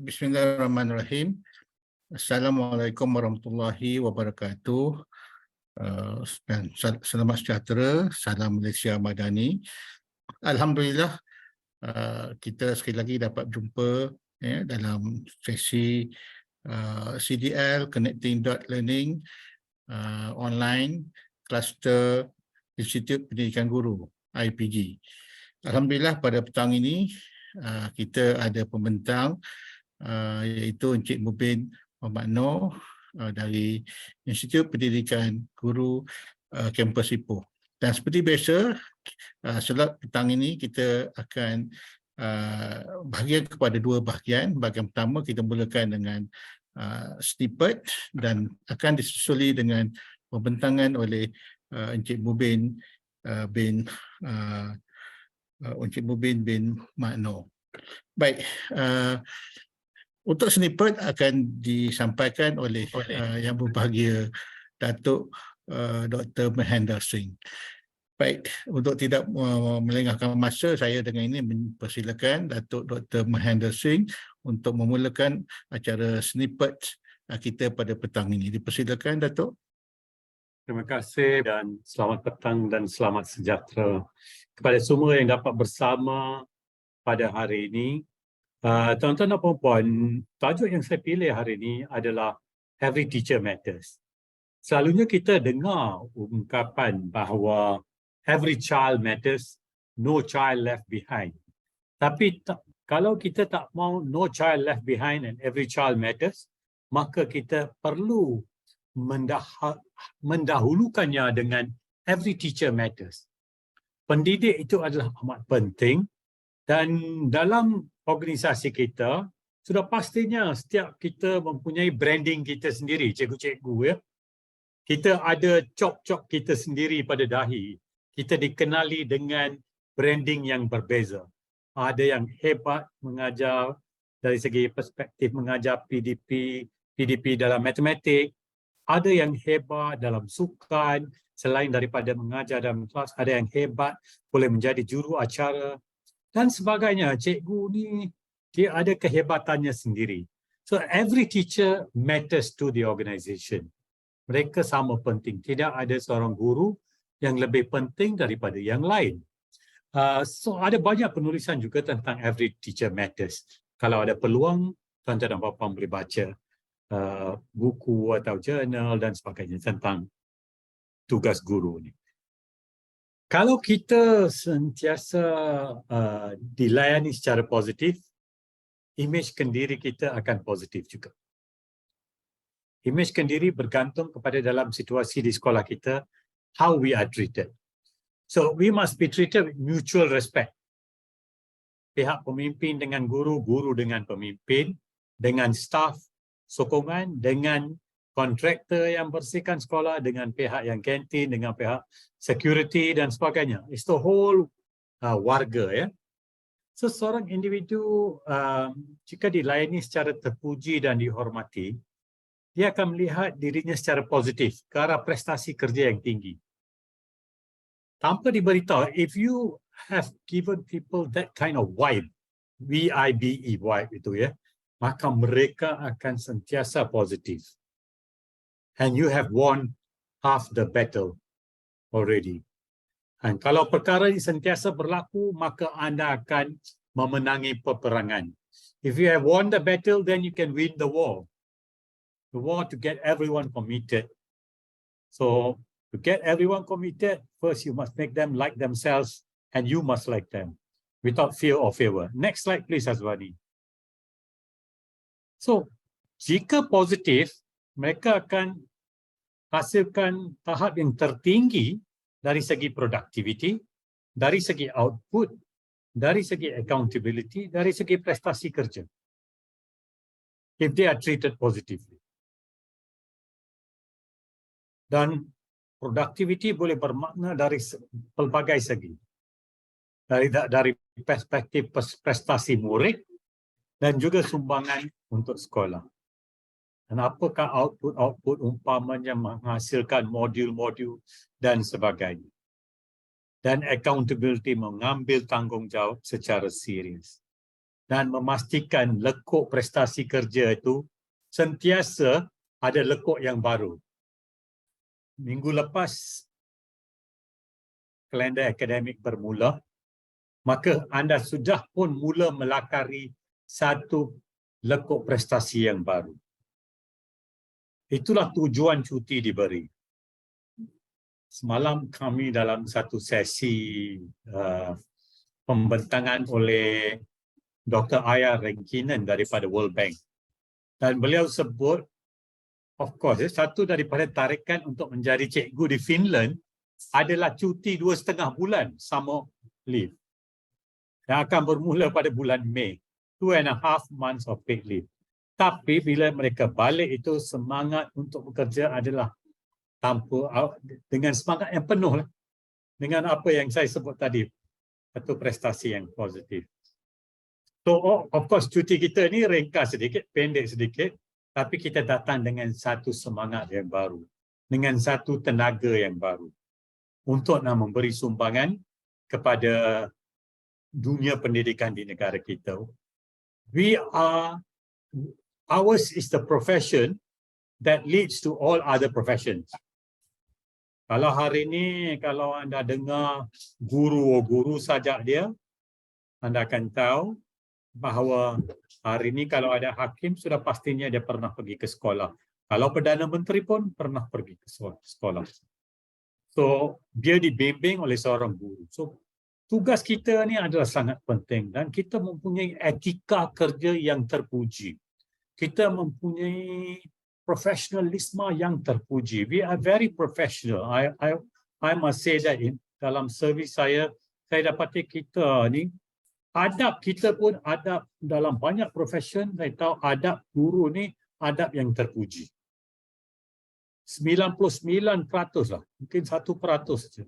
Bismillahirrahmanirrahim. Assalamualaikum warahmatullahi wabarakatuh. Dan selamat sejahtera, salam Malaysia Madani. Alhamdulillah, kita sekali lagi dapat jumpa dalam sesi CDL Connecting Dot Learning online Kluster Institut Pendidikan Guru IPG. Alhamdulillah pada petang ini kita ada pembentang iaitu Encik Mubin Muhammad Noor dari Institut Pendidikan Guru kampus Ipoh. Dan seperti biasa, slot petang ini kita akan bahagian kepada dua bahagian. Bahagian pertama kita mulakan dengan snippet dan akan disusuli dengan pembentangan oleh Encik Mubin bin Muhammad Noor. Baik, untuk snippet akan disampaikan oleh yang berbahagia Datuk Dr. Mahendra Singh. Baik, untuk tidak melengahkan masa, saya dengan ini mempersilakan Datuk Dr. Mahendra Singh untuk memulakan acara snippet kita pada petang ini. Dipersilakan, Datuk. Terima kasih dan selamat petang dan selamat sejahtera kepada semua yang dapat bersama pada hari ini. Tuan-tuan dan puan-puan, tajuk yang saya pilih hari ini adalah Every Teacher Matters. Selalunya kita dengar ungkapan bahawa every child matters, no child left behind. Tapi kalau kita tak mau no child left behind and every child matters, maka kita perlu mendahulukannya dengan every teacher matters. Pendidik itu adalah amat penting dan dalam organisasi kita, sudah pastinya setiap kita mempunyai branding kita sendiri, cikgu-cikgu ya. Kita ada cop-cop kita sendiri pada dahi. Kita dikenali dengan branding yang berbeza. Ada yang hebat mengajar dari segi perspektif mengajar PDP dalam matematik. Ada yang hebat dalam sukan, selain daripada mengajar dalam kelas, ada yang hebat boleh menjadi juru acara dan sebagainya. Cikgu ni dia ada kehebatannya sendiri. So every teacher matters to the organisation. Mereka sama penting. Tidak ada seorang guru yang lebih penting daripada yang lain. So ada banyak penulisan juga tentang every teacher matters. Kalau ada peluang, tuan-tuan dan puan-puan boleh baca buku atau jurnal dan sebagainya tentang tugas guru ni. Kalau kita sentiasa dilayani secara positif, imej kendiri kita akan positif juga. Imej kendiri bergantung kepada dalam situasi di sekolah kita, how we are treated. So we must be treated with mutual respect. Pihak pemimpin dengan guru, guru dengan pemimpin, dengan staff, sokongan, dengan kontraktor yang bersihkan sekolah, dengan pihak yang kantin, dengan pihak security dan sebagainya. It's the whole warga ya. So seorang individu jika dilayani secara terpuji dan dihormati, dia akan melihat dirinya secara positif ke arah prestasi kerja yang tinggi. Tanpa diberitahu, if you have given people that kind of vibe, V-I-B-E, vibe itu ya, maka mereka akan sentiasa positif. And you have won half the battle already. Dan kalau perkara ini sentiasa berlaku, maka anda akan memenangi peperangan. If you have won the battle, then you can win the war. The war to get everyone committed. So, to get everyone committed, first you must make them like themselves and you must like them without fear or favor. Next slide please, Azwani. So, jika positif, mereka akan hasilkan tahap yang tertinggi dari segi productivity, dari segi output, dari segi accountability, dari segi prestasi kerja. If they are treated positively. Dan productivity boleh bermakna dari pelbagai segi. Dari perspektif prestasi murid dan juga sumbangan untuk sekolah. Dan apakah output umpamanya menghasilkan modul-modul dan sebagainya. Dan accountability mengambil tanggungjawab secara serius. dan memastikan lekuk prestasi kerja itu sentiasa ada lekuk yang baru. Minggu lepas kalender akademik bermula, maka anda sudah pun mula melakari satu lekuk prestasi yang baru. Itulah tujuan cuti diberi. Semalam kami dalam satu sesi pembentangan oleh Dr. Aya Renkinen daripada World Bank. Dan beliau sebut, of course, satu daripada tarikan untuk menjadi cikgu di Finland adalah cuti 2,5 bulan summer leave. Yang akan bermula pada bulan Mei. 2.5 months of paid leave. Tapi bila mereka balik itu semangat untuk bekerja adalah dengan semangat yang penuh lah. Dengan apa yang saya sebut tadi. Satu prestasi yang positif. So, of course, cuti kita ni ringkas sedikit, pendek sedikit, tapi kita datang dengan satu semangat yang baru, dengan satu tenaga yang baru untuk nak memberi sumbangan kepada dunia pendidikan di negara kita. Ours is the profession that leads to all other professions. Kalau hari ini, kalau anda dengar guru sajak dia, anda akan tahu bahawa hari ini kalau ada hakim sudah pastinya dia pernah pergi ke sekolah. Kalau Perdana Menteri pun pernah pergi ke sekolah. So, dia dibimbing oleh seorang guru. So, tugas kita ni adalah sangat penting dan kita mempunyai etika kerja yang terpuji. Kita mempunyai profesionalisme yang terpuji. We are very professional. I must say that dalam servis saya dapati kita ni adab kita pun adab dalam banyak profession. Saya tahu adab guru ni adab yang terpuji. 99% lah. Mungkin 1% saja.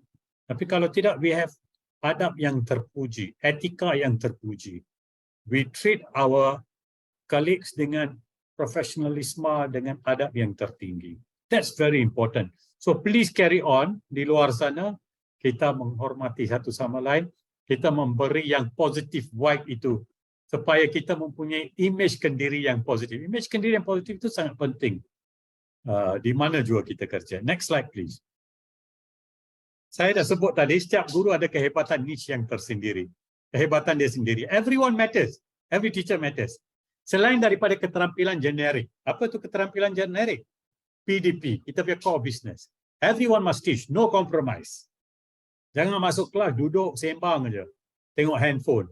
Tapi kalau tidak, we have adab yang terpuji. Etika yang terpuji. We treat our colleagues dengan profesionalisme, dengan adab yang tertinggi. That's very important. So please carry on. Di luar sana, kita menghormati satu sama lain. Kita memberi yang positif vibe itu supaya kita mempunyai image kendiri yang positif. Image kendiri yang positif itu sangat penting di mana juga kita kerja. Next slide please. Saya dah sebut tadi, setiap guru ada kehebatan niche yang tersendiri. Kehebatan dia sendiri. Everyone matters. Every teacher matters. Selain daripada keterampilan generik. Apa itu keterampilan generik? PDP, kita punya core business. Everyone must teach, no compromise. Jangan masuk kelas, duduk sembang aja. Tengok handphone.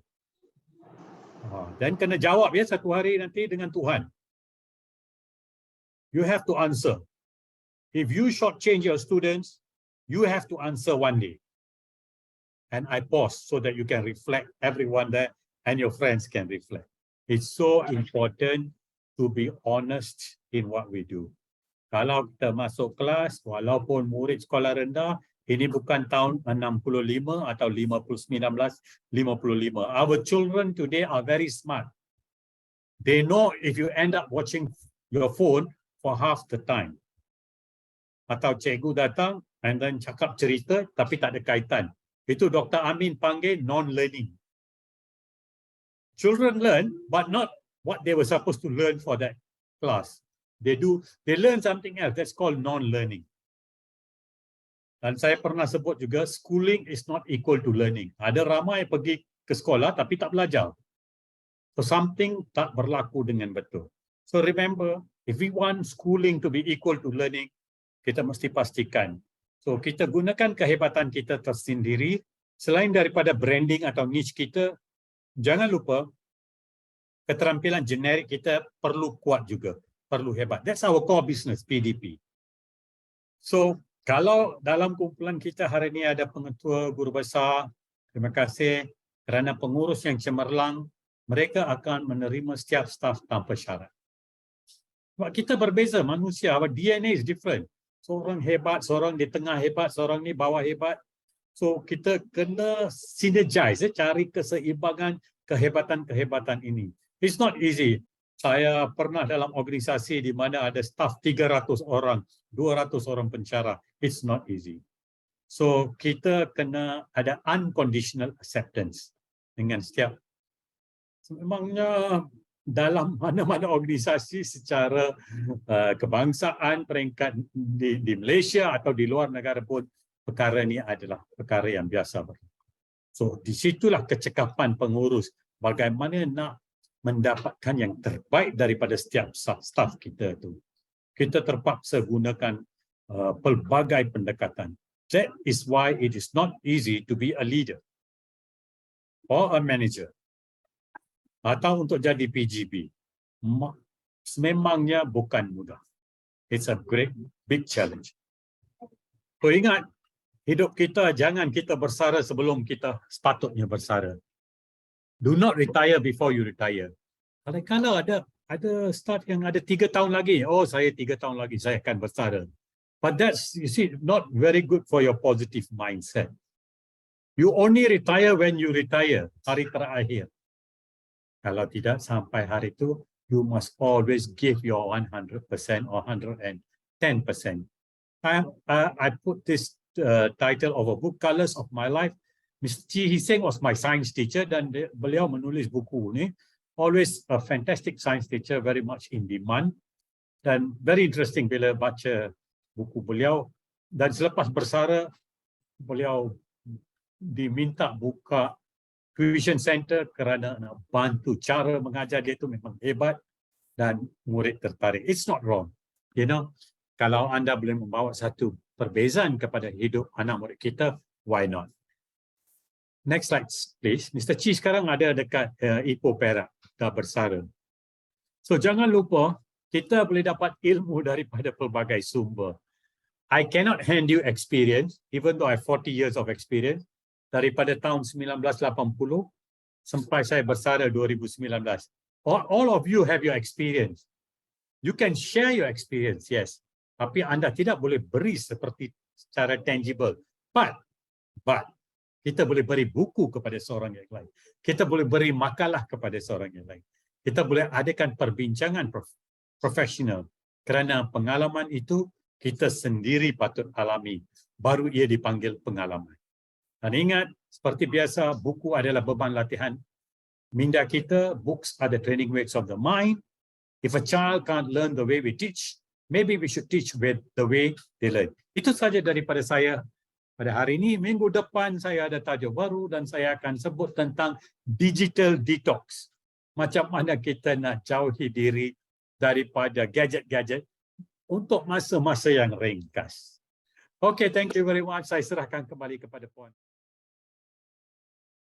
Dan kena jawab ya satu hari nanti dengan Tuhan. You have to answer. If you shortchange your students, you have to answer one day. And I pause so that you can reflect, everyone there, and your friends can reflect. It's so important to be honest in what we do. Kalau kita masuk kelas, walaupun murid sekolah rendah, ini bukan tahun 65 atau 55. Our children today are very smart. They know if you end up watching your phone for half the time. Atau cikgu datang and then cakap cerita tapi tak ada kaitan. Itu Dr. Amin panggil non-learning. Children learn but not what they were supposed to learn for that class. They learn something else. That's called non-learning. Dan saya pernah sebut juga, schooling is not equal to learning. Ada ramai pergi ke sekolah tapi tak belajar. So something tak berlaku dengan betul. So remember, if we want schooling to be equal to learning, kita mesti pastikan. So kita gunakan kehebatan kita tersendiri. Selain daripada branding atau niche kita, jangan lupa keterampilan generik kita perlu kuat juga. Perlu hebat. That's our core business, PDP. So, kalau dalam kumpulan kita hari ini ada pengetua, guru besar, terima kasih kerana pengurus yang cemerlang, mereka akan menerima setiap staf tanpa syarat. Sebab kita berbeza manusia, our DNA is different. Seorang hebat, seorang di tengah hebat, seorang ni bawah hebat. So kita kena synergize, cari keseimbangan kehebatan-kehebatan ini. It's not easy. Saya pernah dalam organisasi di mana ada staf 300 orang, 200 orang pensyarah. It's not easy. So kita kena ada unconditional acceptance dengan setiap Memangnya dalam mana-mana organisasi secara kebangsaan, peringkat di Malaysia atau di luar negara pun, perkara ini adalah perkara yang biasa. So di situlah kecekapan pengurus bagaimana nak mendapatkan yang terbaik daripada setiap staf kita tu. Kita terpaksa gunakan pelbagai pendekatan. That is why it is not easy to be a leader or a manager atau untuk jadi PGB. Memangnya bukan mudah. It's a great big challenge. So ingat, hidup kita jangan kita bersara sebelum kita sepatutnya bersara. Do not retire before you retire. Kalau ada start yang ada 3 tahun lagi, oh saya 3 tahun lagi saya akan bersara. But that's, you see, not very good for your positive mindset. You only retire when you retire, hari terakhir. Kalau tidak sampai hari itu, you must always give your 100% or 110%. I put this title of a book, Colors of My Life. Mr. Chi Hee-seng was my science teacher dan beliau menulis buku ni. Always a fantastic science teacher, very much in demand. Dan very interesting bila baca buku beliau. Dan selepas bersara, beliau diminta buka tuition center kerana nak bantu. Cara mengajar dia itu memang hebat dan murid tertarik. It's not wrong. You know, kalau anda boleh membawa satu perbezaan kepada hidup anak murid kita, why not? Next slide, please. Mr. Chi sekarang ada dekat Ipoh Perak, dah bersara. So jangan lupa, kita boleh dapat ilmu daripada pelbagai sumber. I cannot hand you experience, even though I have 40 years of experience, daripada tahun 1980 sampai saya bersara 2019. All of you have your experience. You can share your experience, yes. Tapi anda tidak boleh beri seperti secara tangible. But, kita boleh beri buku kepada seorang yang lain. Kita boleh beri makalah kepada seorang yang lain. Kita boleh adakan perbincangan profesional. Kerana pengalaman itu kita sendiri patut alami. Baru ia dipanggil pengalaman. Dan ingat, seperti biasa, buku adalah beban latihan minda kita. Books are the training weights of the mind. If a child can't learn the way we teach, maybe we should teach with the way they learn. Itu saja daripada saya pada hari ini. Minggu depan saya ada tajuk baru dan saya akan sebut tentang digital detox. Macam mana kita nak jauhi diri daripada gadget-gadget untuk masa-masa yang ringkas. Okay, thank you very much. Saya serahkan kembali kepada Puan.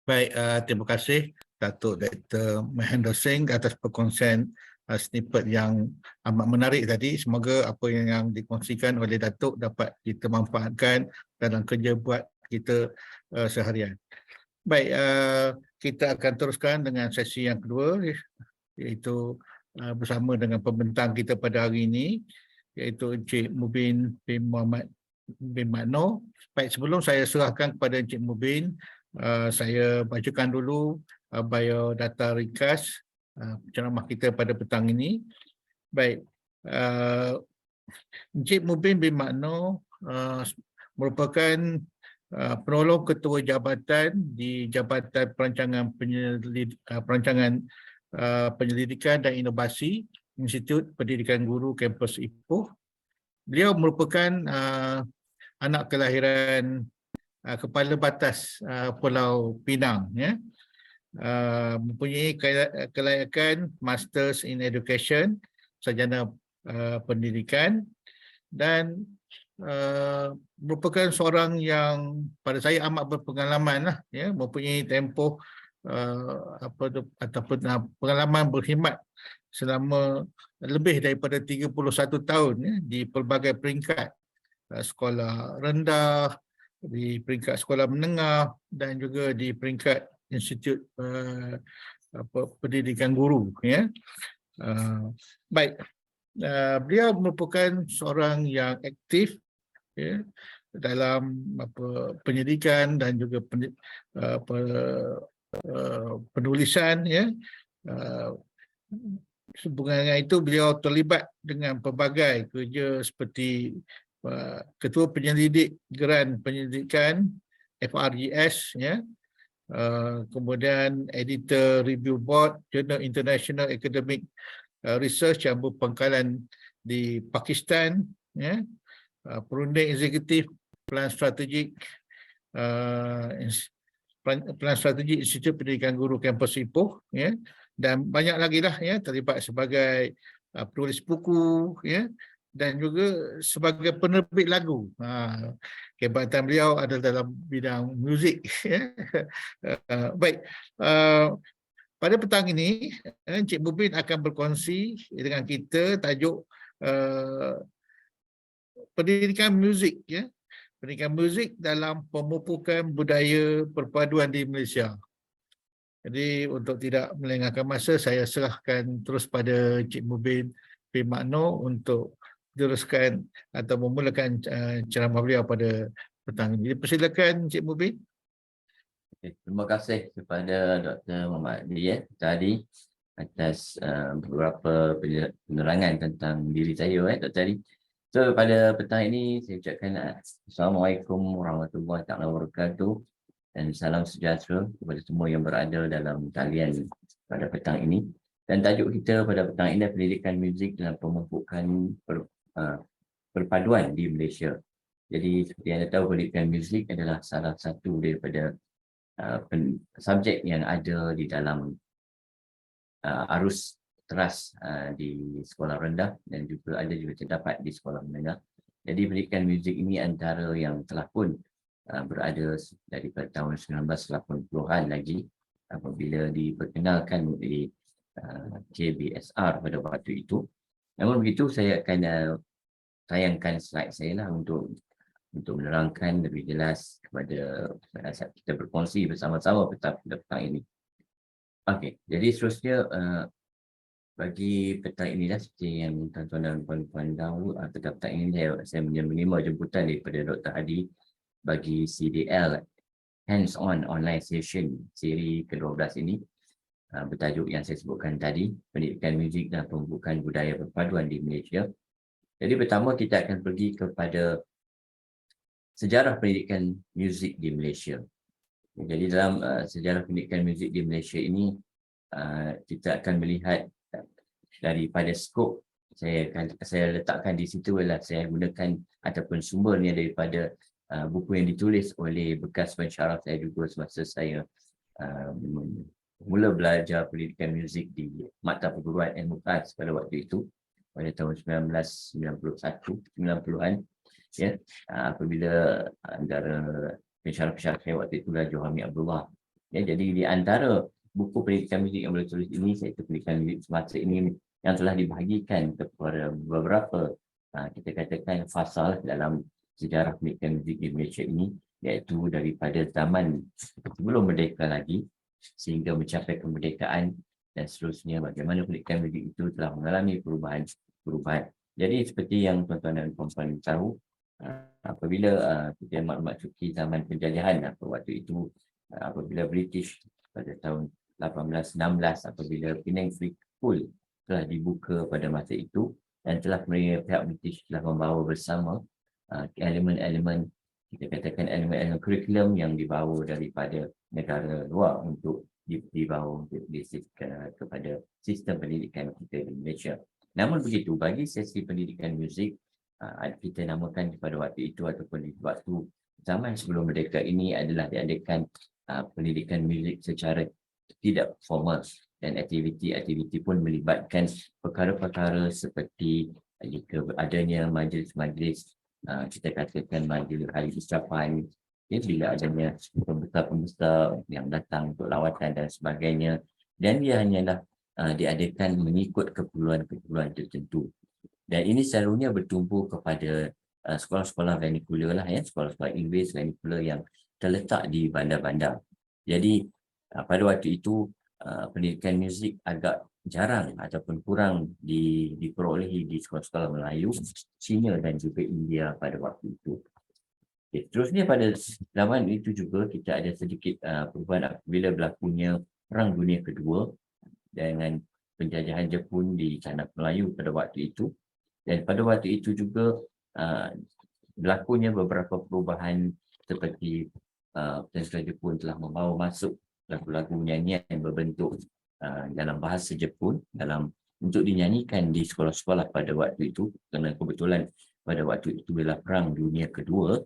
Baik, terima kasih Datuk Dr. Mahendra Singh atas perkongsian snippet yang amat menarik tadi. Semoga apa yang dikongsikan oleh Datuk dapat kita manfaatkan dalam kerja buat kita seharian. Baik, kita akan teruskan dengan sesi yang kedua, iaitu bersama dengan pembentang kita pada hari ini, iaitu Encik Mubin bin Muhammad bin Makno. Baik, sebelum saya serahkan kepada Encik Mubin, saya bacakan dulu biodata ringkas penceramah kita pada petang ini. Baik, Encik Mubin bin Makno merupakan penolong ketua jabatan di Jabatan Perancangan Penyelidikan dan Inovasi Institut Pendidikan Guru Kampus Ipoh. Beliau merupakan anak kelahiran Kepala Batas Pulau Pinang, ya. Mempunyai kelayakan Masters in Education, sarjana pendidikan, dan merupakan seorang yang pada saya amat berpengalaman lah, ya, mempunyai tempoh ataupun pengalaman berkhidmat selama lebih daripada 31 tahun, ya, di pelbagai peringkat, sekolah rendah, di peringkat sekolah menengah dan juga di peringkat Institut Pendidikan Guru, ya. Baik, beliau merupakan seorang yang aktif, ya, dalam penyidikan dan juga penulisan, ya. Sehubungan dengan itu, beliau terlibat dengan pelbagai kerja seperti Ketua Penyelidik Geran Penyelidikan FRGS, ya, kemudian editor review board, Journal International Academic Research yang berpangkalan di Pakistan, ya, perunding eksekutif, plan strategik, plan strategi Institut Pendidikan Guru Kampus Ipoh, ya, dan banyak lagi lah, ya, terlibat sebagai penulis buku, ya, dan juga sebagai penerbit lagu. Kehebatan beliau adalah dalam bidang muzik. Ya. Baik, pada petang ini Encik Mubin akan berkongsi dengan kita tajuk pendidikan muzik, ya, pendidikan muzik dalam pemupukan budaya perpaduan di Malaysia. Jadi untuk tidak melengahkan masa, saya serahkan terus pada Encik Mubin bin Makno untuk teruskan atau memulakan ceramah beliau pada petang ini. Jadi persilakan Encik Mubin. Terima kasih kepada Dr. Muhammad Ali tadi atas beberapa penerangan tentang diri saya, Dr. Ali. So pada petang ini saya ucapkan Assalamualaikum warahmatullahi wabarakatuh dan salam sejahtera kepada semua yang berada dalam talian pada petang ini. Dan tajuk kita pada petang ini adalah pendidikan muzik dalam pemupukan perpaduan di Malaysia. Jadi seperti yang anda tahu, pendidikan muzik adalah salah satu daripada subjek yang ada di dalam arus teras di sekolah rendah dan juga ada juga terdapat di sekolah menengah. Jadi pendidikan muzik ini antara yang telah pun berada daripada tahun 1980-an lagi apabila diperkenalkan di KBSR pada waktu itu. Namun begitu, saya akan tayangkan slide saya lah untuk menerangkan lebih jelas kepada saat kita berkongsi bersama-sama pada petang ini. Okey, jadi seterusnya bagi petang inilah seperti yang tuan-tuan dan puan-puan tahu, pada petang ini saya menerima jemputan daripada Dr. Hadi bagi CDL Hands-on Online Session siri ke-12 ini bertajuk yang saya sebutkan tadi, pendidikan muzik dan pembukaan budaya perpaduan di Malaysia. Jadi pertama kita akan pergi kepada sejarah pendidikan muzik di Malaysia. Jadi dalam sejarah pendidikan muzik di Malaysia ini, kita akan melihat daripada skop saya letakkan di situ adalah saya gunakan ataupun sumbernya daripada buku yang ditulis oleh bekas pensyarah saya juga semasa saya mula belajar pendidikan muzik di Maktab Perguruan Ilmu Khas pada waktu itu pada tahun 1990-an. Ya, apabila antara pensyarah-pensyarah saya waktu itu adalah Johami Abdullah. Ya, jadi di antara buku pendidikan muzik yang boleh tulis ini, iaitu pendidikan muzik semasa ini yang telah dibahagikan kepada beberapa kita katakan fasal dalam sejarah pendidikan muzik di Malaysia ini, iaitu daripada zaman sebelum merdeka lagi sehingga mencapai kemerdekaan dan seterusnya, bagaimana pendidikan muzik itu telah mengalami perubahan. Jadi seperti yang tuan-tuan dan puan-puan tahu, apabila kita memasuki zaman penjajahan pada waktu itu, apabila British pada tahun 1816 apabila Penang Free School telah dibuka pada masa itu dan telah pihak British telah membawa bersama elemen-elemen, kita katakan elemen-elemen kurikulum yang dibawa daripada negara luar untuk dibawa untuk kepada sistem pendidikan kita di Malaysia. Namun begitu, bagi sesi pendidikan muzik kita namakan pada waktu itu ataupun di waktu zaman sebelum merdeka ini adalah diadakan pendidikan muzik secara tidak formal dan aktiviti-aktiviti pun melibatkan perkara-perkara seperti jika adanya majlis-majlis, kita katakan majlis hari ucapan, ya, bila adanya pembesar-pembesar yang datang untuk lawatan dan sebagainya, dan ia hanyalah diadakan mengikut keperluan-keperluan tertentu. Dan ini selalunya bertumpu kepada sekolah-sekolah vernacular lah, ya, sekolah-sekolah Inggeris vernacular yang terletak di bandar-bandar. Jadi pada waktu itu pendidikan muzik agak jarang ataupun kurang diperolehi di sekolah-sekolah Melayu, Cina dan juga India pada waktu itu. Okay, terusnya pada zaman itu juga kita ada sedikit perubahan apabila berlakunya Perang Dunia Kedua dengan penjajahan Jepun di tanah Melayu pada waktu itu. Dan pada waktu itu juga berlakunya beberapa perubahan seperti Pentas Jepun telah membawa masuk lagu-lagu nyanyian berbentuk dalam bahasa Jepun untuk dinyanyikan di sekolah-sekolah pada waktu itu, kerana kebetulan pada waktu itu bila Perang Dunia Kedua.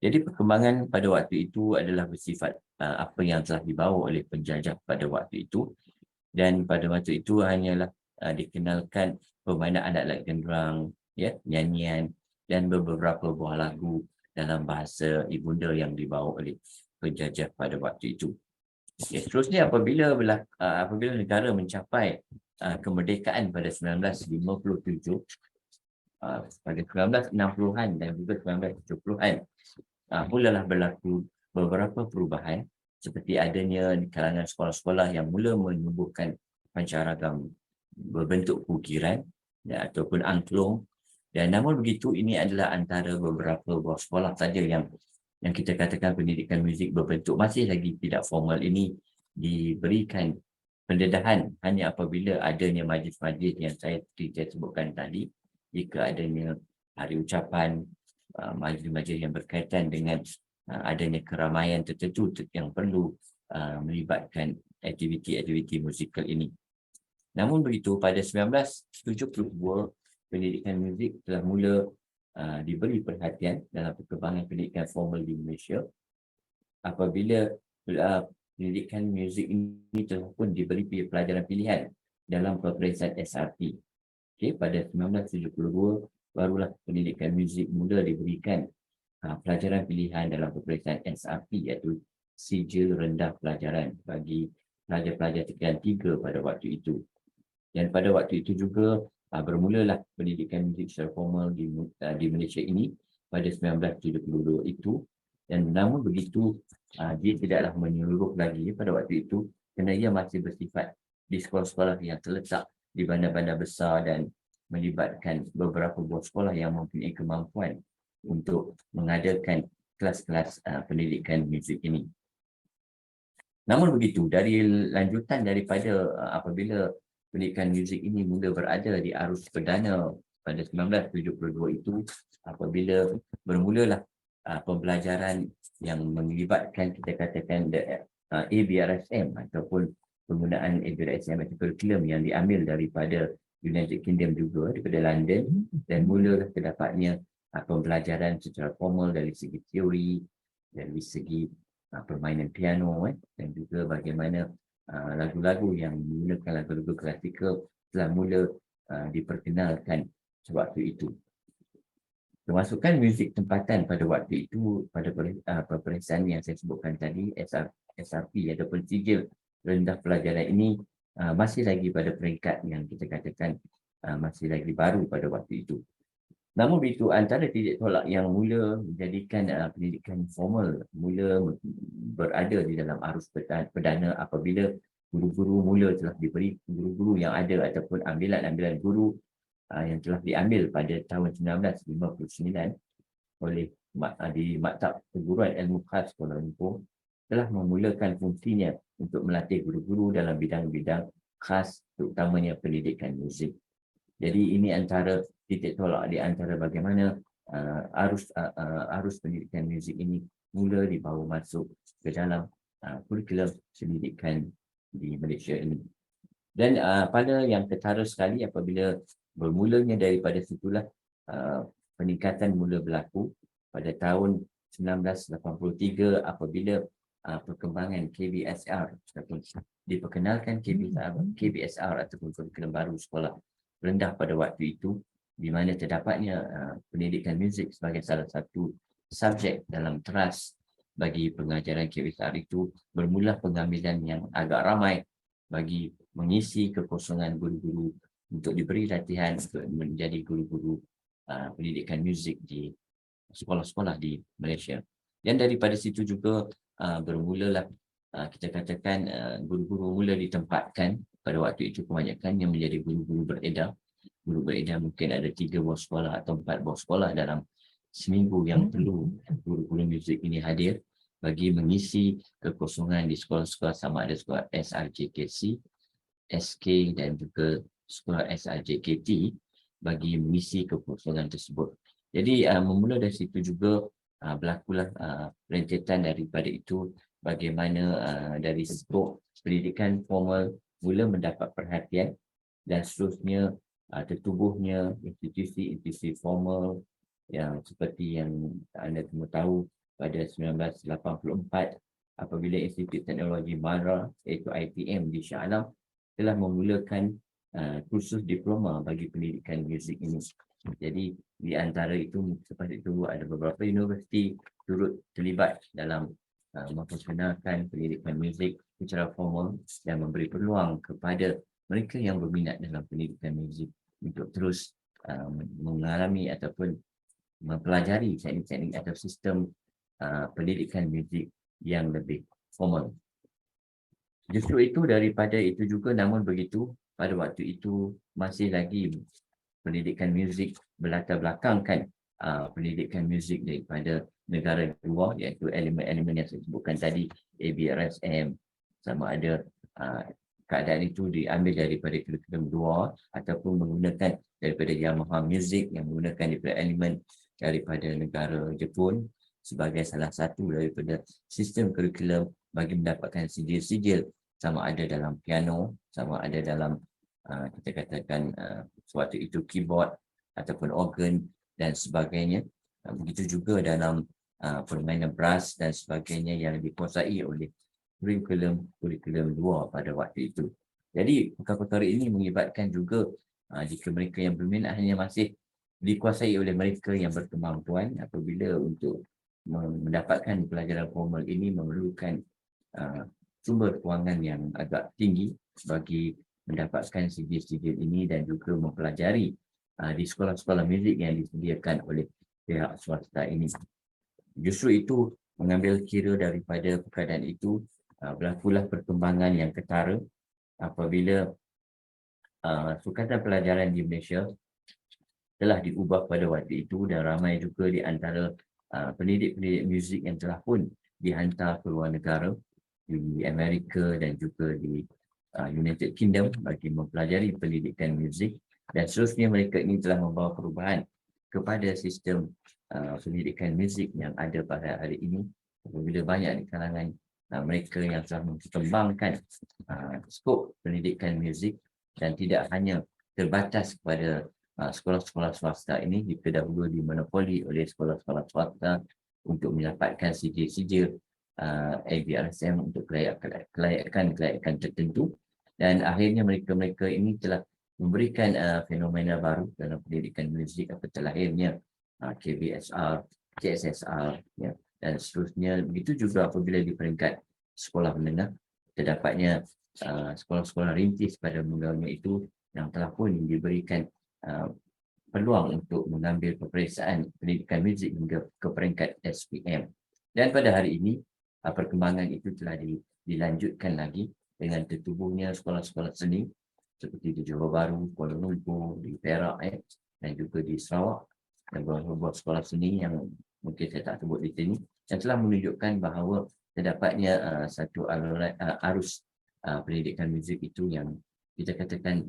Jadi perkembangan pada waktu itu adalah bersifat apa yang telah dibawa oleh penjajah pada waktu itu, dan pada waktu itu hanyalah dikenalkan permainan alat-alat genderang, ya, nyanyian dan beberapa buah lagu dalam bahasa ibunda yang dibawa oleh penjajah pada waktu itu. Ya, seterusnya apabila negara mencapai kemerdekaan pada 1957, pada 1960-an dan juga 1970-an, mulalah berlaku beberapa perubahan, seperti adanya di kalangan sekolah-sekolah yang mula menubuhkan pancaragam berbentuk ukiran ataupun angklung. Dan namun begitu, ini adalah antara beberapa buah sekolah saja yang kita katakan pendidikan muzik berbentuk masih lagi tidak formal ini diberikan pendedahan hanya apabila adanya majlis-majlis yang saya sebutkan tadi, jika adanya hari ucapan, majlis-majlis yang berkaitan dengan adanya keramaian tertentu yang perlu melibatkan aktiviti-aktiviti musikal ini. Namun begitu, pada 1972, pendidikan muzik telah mula diberi perhatian dalam perkembangan pendidikan formal di Malaysia, apabila pendidikan muzik ini telah pun diberi pelajaran pilihan dalam peperiksaan SRP. Pada 1972, barulah pendidikan muzik mula diberikan pelajaran pilihan dalam peperiksaan SRP, iaitu sijil rendah pelajaran bagi pelajar-pelajar tingkatan 3 pada waktu itu. Dan pada waktu itu juga bermulalah pendidikan muzik secara formal di Malaysia ini pada 1972 itu. Dan namun begitu, dia tidaklah menyeluruh lagi pada waktu itu, kerana ia masih bersifat di sekolah-sekolah yang terletak di bandar-bandar besar dan melibatkan beberapa buah sekolah yang mempunyai kemampuan untuk mengadakan kelas-kelas pendidikan muzik ini. Namun begitu, dari lanjutan daripada apabila pendidikan muzik ini mula berada di arus perdana pada 1972 itu, apabila bermulalah pembelajaran yang melibatkan, kita katakan, ABRSM ataupun penggunaan ABRSM atau kurikulum yang diambil daripada United Kingdom juga, daripada London, dan mulalah terdapatnya pembelajaran secara formal dari segi teori, dari segi permainan piano, dan juga bagaimana lagu-lagu yang menggunakan lagu-lagu klasikal telah mula diperkenalkan sewaktu itu. Termasukkan muzik tempatan pada waktu itu, pada peperiksaan yang saya sebutkan tadi, SRP ataupun sijil rendah pelajaran ini masih lagi pada peringkat yang kita katakan masih lagi baru pada waktu itu. Namun begitu, antara titik tolak yang mula menjadikan pendidikan formal mula berada di dalam arus perdana apabila guru-guru mula telah diberi, guru-guru yang ada ataupun ambilan-ambilan guru yang telah diambil pada tahun 1959 oleh di Maktab Perguruan Ilmu Khas Kuala Lumpur, telah memulakan fungsinya untuk melatih guru-guru dalam bidang-bidang khas, terutamanya pendidikan muzik. Jadi ini antara titik tolak di antara bagaimana arus pendidikan muzik ini mula dibawa masuk ke dalam kurikulum pendidikan di Malaysia ini. Dan pada yang ketara sekali, apabila bermulanya daripada situlah peningkatan mula berlaku pada tahun 1983 apabila perkembangan KBSR ataupun diperkenalkan KBSR ataupun kurikulum baru sekolah rendah pada waktu itu, di mana terdapatnya pendidikan muzik sebagai salah satu subjek dalam teras bagi pengajaran KBSR itu, bermula pengambilan yang agak ramai bagi mengisi kekosongan guru-guru untuk diberi latihan untuk menjadi guru-guru pendidikan muzik di sekolah-sekolah di Malaysia. Dan daripada situ juga bermulalah kita katakan guru-guru mula ditempatkan pada waktu itu, kebanyakan yang menjadi guru-guru beredar. Guru beredar mungkin ada 3 buah sekolah atau 4 buah sekolah dalam seminggu yang perlu guru-guru muzik ini hadir bagi mengisi kekosongan di sekolah-sekolah, sama ada sekolah SRJKC, SK dan juga sekolah SRJKT, bagi mengisi kekosongan tersebut. Jadi memula dari situ juga berlakulah rentetan daripada itu, bagaimana dari skop pendidikan formal mula mendapat perhatian dan seterusnya tertubuhnya institusi-institusi formal yang seperti yang anda semua tahu pada 1984 apabila Institut Teknologi Mara iaitu ITM di Shah Alam telah memulakan kursus diploma bagi pendidikan muzik ini. Jadi di antara itu seperti itu ada beberapa universiti turut terlibat dalam memperkenalkan pendidikan muzik secara formal dan memberi peluang kepada mereka yang berminat dalam pendidikan muzik untuk terus mengalami ataupun mempelajari teknik-teknik atau sistem pendidikan muzik yang lebih formal. Justru itu daripada itu juga, namun begitu pada waktu itu masih lagi pendidikan muzik berlatar belakangkan pendidikan muzik daripada negara luar, iaitu elemen-elemen yang saya sebutkan tadi, ABRSM, sama ada keadaan itu diambil daripada kurikulum luar ataupun menggunakan daripada Yamaha Music yang menggunakan daripada elemen daripada negara Jepun sebagai salah satu daripada sistem kurikulum bagi mendapatkan sijil-sijil, sama ada dalam piano, sama ada dalam kita katakan suatu itu keyboard ataupun organ dan sebagainya. Begitu juga dalam permainan brass dan sebagainya yang dikuasai oleh kurikulum luar pada waktu itu. Jadi perkara-perkara ini mengibatkan juga jika mereka yang berminat hanya masih dikuasai oleh mereka yang berkemampuan, apabila untuk mendapatkan pelajaran formal ini memerlukan sumber kewangan yang agak tinggi bagi mendapatkan sijil-sijil ini dan juga mempelajari di sekolah-sekolah muzik yang disediakan oleh pihak swasta ini. Justru itu mengambil kira daripada keadaan itu, berlakulah perkembangan yang ketara apabila sukatan pelajaran di Malaysia telah diubah pada waktu itu dan ramai juga di antara pendidik-pendidik muzik yang telah pun dihantar ke luar negara di Amerika dan juga di United Kingdom bagi mempelajari pendidikan muzik, dan seterusnya mereka ini telah membawa perubahan kepada sistem pendidikan muzik yang ada pada hari ini apabila banyak di kalangan mereka yang telah mengembangkan skop pendidikan muzik dan tidak hanya terbatas kepada sekolah-sekolah swasta ini jika dahulu dimonopoli oleh sekolah-sekolah swasta untuk mendapatkan sijil-sijil ABRSM untuk kelayakan tertentu, dan akhirnya mereka ini telah memberikan fenomena baru dalam pendidikan muzik apabila terlahirnya KBSR, KSSR ya, dan seterusnya. Begitu juga apabila di peringkat sekolah menengah terdapatnya sekolah-sekolah rintis pada mulanya itu yang telah pun diberikan peluang untuk mengambil peperiksaan pendidikan muzik hingga ke peringkat SPM. Dan pada hari ini perkembangan itu telah dilanjutkan lagi dengan tertubuhnya sekolah-sekolah seni seperti di Johor Bahru, Kuala Lumpur, di Perak dan juga di Sarawak, dan beberapa sekolah seni yang mungkin saya tak sebut di sini, yang telah menunjukkan bahawa terdapatnya satu arus pendidikan muzik itu yang kita katakan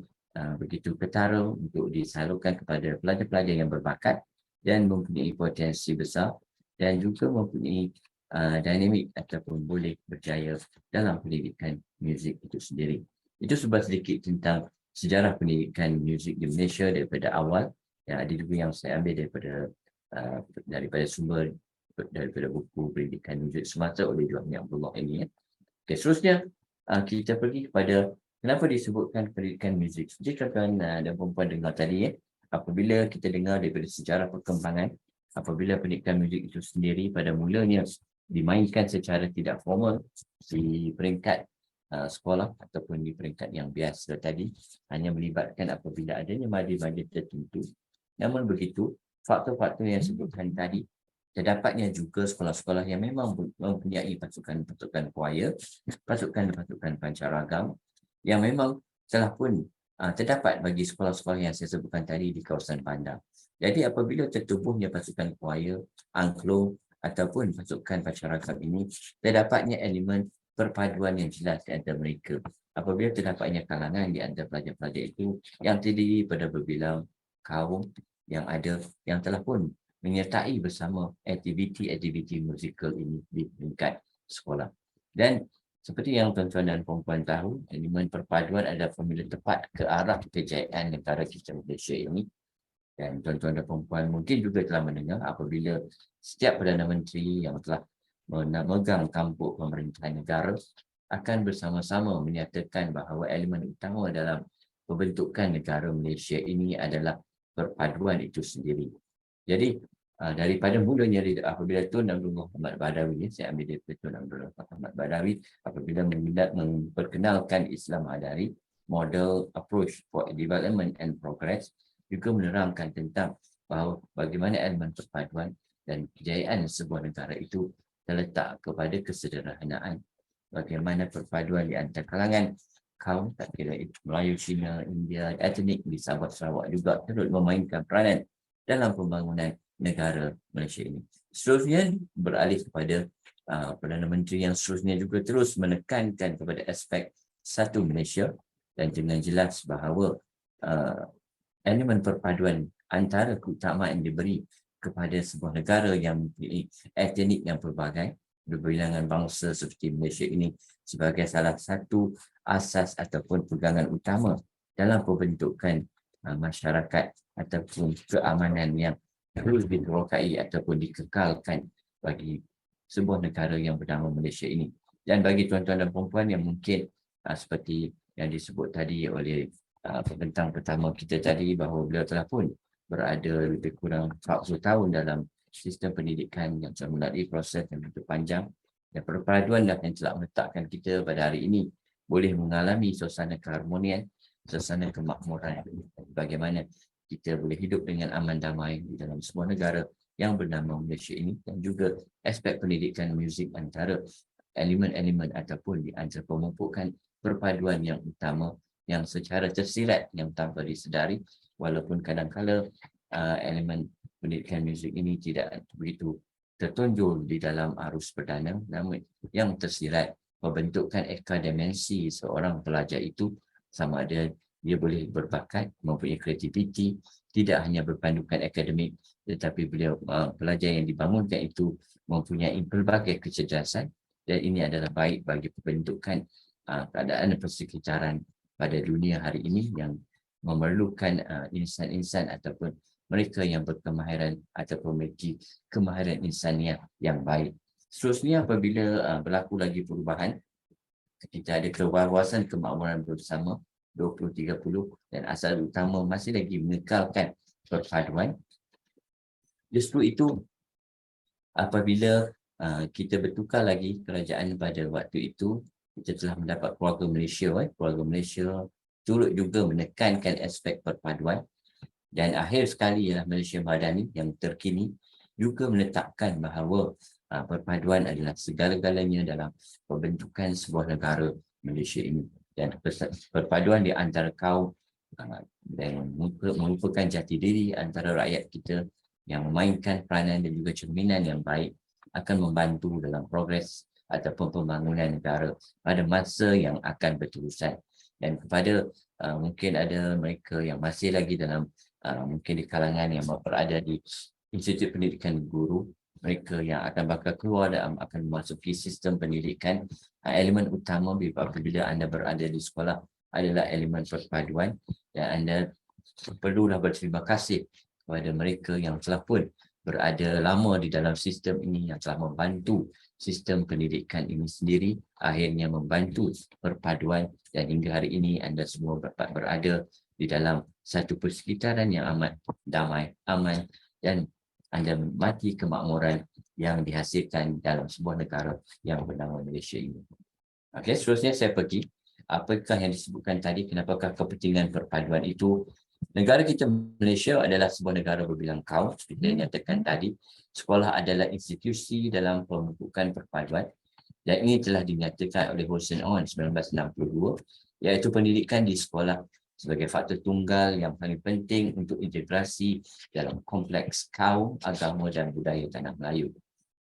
begitu ketara untuk disalurkan kepada pelajar-pelajar yang berbakat dan mempunyai potensi besar dan juga mempunyai dinamik ataupun boleh berjaya dalam pendidikan muzik itu sendiri. Itu sebab sedikit tentang sejarah pendidikan muzik di Malaysia daripada awal. Yang ada juga yang saya ambil daripada sumber daripada buku pendidikan muzik semata oleh Johanny Abdullah ini. Okay, seterusnya kita pergi kepada kenapa disebutkan pendidikan muzik. Seperti tuan-tuan dan puan dengar tadi, apabila kita dengar daripada sejarah perkembangan, apabila pendidikan muzik itu sendiri pada mulanya dimainkan secara tidak formal di peringkat sekolah ataupun di peringkat yang biasa tadi, hanya melibatkan apabila adanya majlis-majlis tertentu. Namun begitu, faktor-faktor yang disebutkan tadi, terdapatnya juga sekolah-sekolah yang memang mempunyai pasukan-pasukan choir, pasukan-pasukan pancaragam yang memang telah pun terdapat bagi sekolah-sekolah yang saya sebutkan tadi di kawasan bandar. Jadi apabila tertubuhnya pasukan choir, angklung ataupun pasukan pancaragam ini, terdapatnya elemen perpaduan yang jelas di antara mereka. Apabila terdapatnya kalangan di antara pelajar-pelajar itu yang terdiri pada berbilang kaum yang ada yang telah pun menyertai bersama aktiviti-aktiviti musikal ini di tingkat sekolah. Dan seperti yang tuan-tuan dan puan-puan tahu, elemen perpaduan adalah formula tepat ke arah kejayaan negara kita Malaysia ini. Dan tuan-tuan dan puan-puan mungkin juga telah mendengar apabila setiap Perdana Menteri yang telah memegang tampuk pemerintahan negara akan bersama-sama menyatakan bahawa elemen utama dalam pembentukan negara Malaysia ini adalah perpaduan itu sendiri. Jadi daripada mulanya apabila Tun Abdullah Ahmad Badawi, saya ambil daripada Tun Abdullah Ahmad Badawi, apabila memperkenalkan Islam Hadari, Model Approach for Development and Progress, juga menerangkan tentang bahawa bagaimana elemen perpaduan dan kejayaan sebuah negara itu terletak kepada kesederhanaan. Bagaimana perpaduan di antara kalangan kaum, tak kira itu Melayu, Cina, India, etnik di Sabah Sarawak juga turut memainkan peranan dalam pembangunan negara Malaysia ini. Seterusnya beralih kepada Perdana Menteri yang seterusnya juga terus menekankan kepada aspek satu Malaysia dan dengan jelas bahawa elemen perpaduan antara keutamaan yang diberi kepada sebuah negara yang mempunyai etnik yang pelbagai, berbilangan bangsa seperti Malaysia ini sebagai salah satu asas ataupun pegangan utama dalam pembentukan masyarakat ataupun keamanan yang terus diterokai ataupun dikekalkan bagi sebuah negara yang bernama Malaysia ini. Dan bagi tuan-tuan dan puan-puan yang mungkin seperti yang disebut tadi oleh pembentang pertama kita tadi, bahawa beliau telah pun berada lebih kurang 40 tahun dalam sistem pendidikan yang telah melalui proses yang begitu panjang, dan perpaduan yang telah meletakkan kita pada hari ini boleh mengalami suasana keharmonian, suasana kemakmuran, bagaimana kita boleh hidup dengan aman damai di dalam sebuah negara yang bernama Malaysia ini, dan juga aspek pendidikan muzik antara elemen-elemen ataupun di antara pemumpukan perpaduan yang utama yang secara tersirat yang tanpa disedari, walaupun kadang-kala elemen pendidikan muzik ini tidak begitu tertonjol di dalam arus perdana, namun yang tersirat membentukkan akademisi seorang pelajar itu, sama ada dia boleh berbakat, mempunyai kreativiti, tidak hanya berpandukan akademik, tetapi beliau pelajar yang dibangunkan itu mempunyai pelbagai kecerdasan, dan ini adalah baik bagi pembentukan keadaan persekitaran pada dunia hari ini yang memerlukan insan-insan ataupun mereka yang berkemahiran ataupun memiliki kemahiran insaniah yang baik. Seterusnya apabila berlaku lagi perubahan, kita ada kewawasan kemakmuran bersama 2030 dan asas utama masih lagi mengekalkan perpaduan. Justru itu apabila kita bertukar lagi kerajaan pada waktu itu, kita telah mendapat keluarga Malaysia. Keluarga Malaysia turut juga menekankan aspek perpaduan, dan akhir sekali ialah Malaysia Madani yang terkini juga meletakkan bahawa perpaduan adalah segala-galanya dalam pembentukan sebuah negara Malaysia ini, dan perpaduan di antara kaum dan merupakan jati diri antara rakyat kita yang memainkan peranan dan juga cerminan yang baik akan membantu dalam progres ataupun pembangunan negara pada masa yang akan berterusan. Dan kepada mungkin ada mereka yang masih lagi dalam mungkin di kalangan yang berada di Institut Pendidikan Guru, mereka yang akan bakal keluar dan akan memasuki sistem pendidikan, elemen utama apabila anda berada di sekolah adalah elemen perpaduan, dan anda perlulah berterima kasih kepada mereka yang telah pun berada lama di dalam sistem ini, yang telah membantu sistem pendidikan ini sendiri, akhirnya membantu perpaduan, dan hingga hari ini anda semua dapat berada di dalam satu persekitaran yang amat damai, aman, dan anda menikmati kemakmuran yang dihasilkan dalam sebuah negara yang bernama Malaysia ini. Okey, seterusnya saya pergi. Apakah yang disebutkan tadi, kenapakah kepentingan perpaduan itu? Negara kita Malaysia adalah sebuah negara berbilang kaum, seperti yang nyatakan tadi. Sekolah adalah institusi dalam pembentukan perpaduan, dan ini telah dinyatakan oleh Hossein Onn 1962, iaitu pendidikan di sekolah sebagai faktor tunggal yang paling penting untuk integrasi dalam kompleks kaum, agama dan budaya tanah Melayu.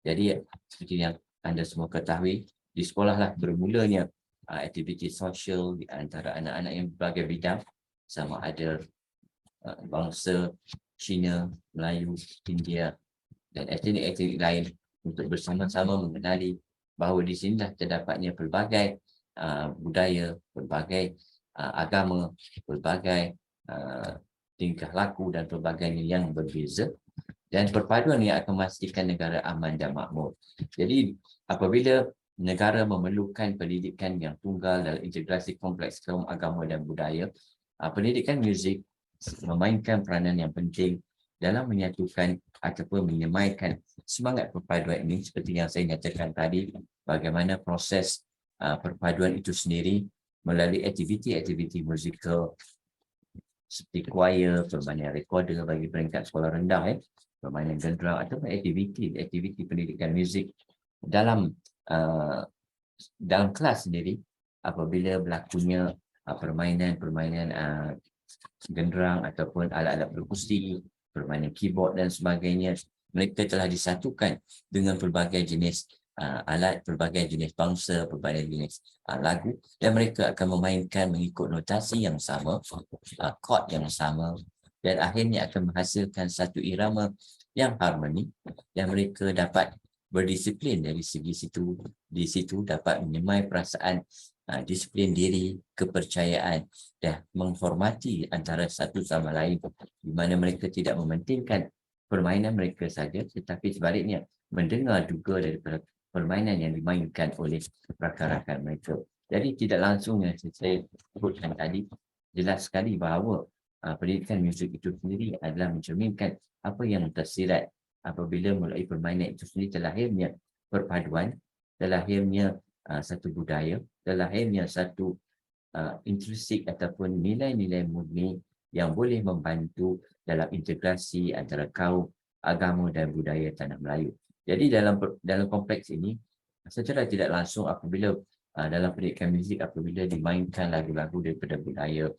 Jadi seperti yang anda semua ketahui, di sekolahlah bermulanya aktiviti sosial di antara anak-anak yang berbagai bidang, sama ada bangsa Cina, Melayu, India, dan etnik-etnik lain untuk bersama-sama mengenali bahawa di sinilah terdapatnya pelbagai budaya, pelbagai agama, pelbagai tingkah laku dan pelbagainya yang berbeza, dan perpaduan yang akan memastikan negara aman dan makmur. Jadi apabila negara memerlukan pendidikan yang tunggal dalam integrasi kompleks kaum, agama dan budaya, pendidikan muzik memainkan peranan yang penting dalam menyatukan ataupun menyemaikan semangat perpaduan ini. Seperti yang saya nyatakan tadi, bagaimana proses perpaduan itu sendiri melalui aktiviti-aktiviti musikal seperti choir, permainan recorder bagi peringkat sekolah rendah, permainan genderang ataupun aktiviti pendidikan muzik dalam kelas sendiri. Apabila berlakunya permainan genderang ataupun alat-alat perkusi, permainan keyboard dan sebagainya, mereka telah disatukan dengan pelbagai jenis alat, pelbagai jenis bangsa, pelbagai jenis lagu, dan mereka akan memainkan mengikut notasi yang sama, chord yang sama, dan akhirnya akan menghasilkan satu irama yang harmoni, dan mereka dapat berdisiplin dari segi situ. Di situ dapat menyemai perasaan disiplin diri, kepercayaan dan menghormati antara satu sama lain, di mana mereka tidak mementingkan permainan mereka saja, tetapi sebaliknya mendengar juga daripada permainan yang dimainkan oleh rakan-rakan mereka. Jadi tidak langsung yang saya sebutkan tadi, jelas sekali bahawa pendidikan muzik itu sendiri adalah mencerminkan apa yang tersirat apabila melalui permainan itu sendiri terlahirnya perpaduan, terlahirnya satu budaya, terlahirnya satu intrinsik ataupun nilai-nilai murni yang boleh membantu dalam integrasi antara kaum, agama dan budaya tanah Melayu. Jadi dalam kompleks ini, secara tidak langsung apabila dalam pendidikan muzik, apabila dimainkan lagu-lagu daripada budaya,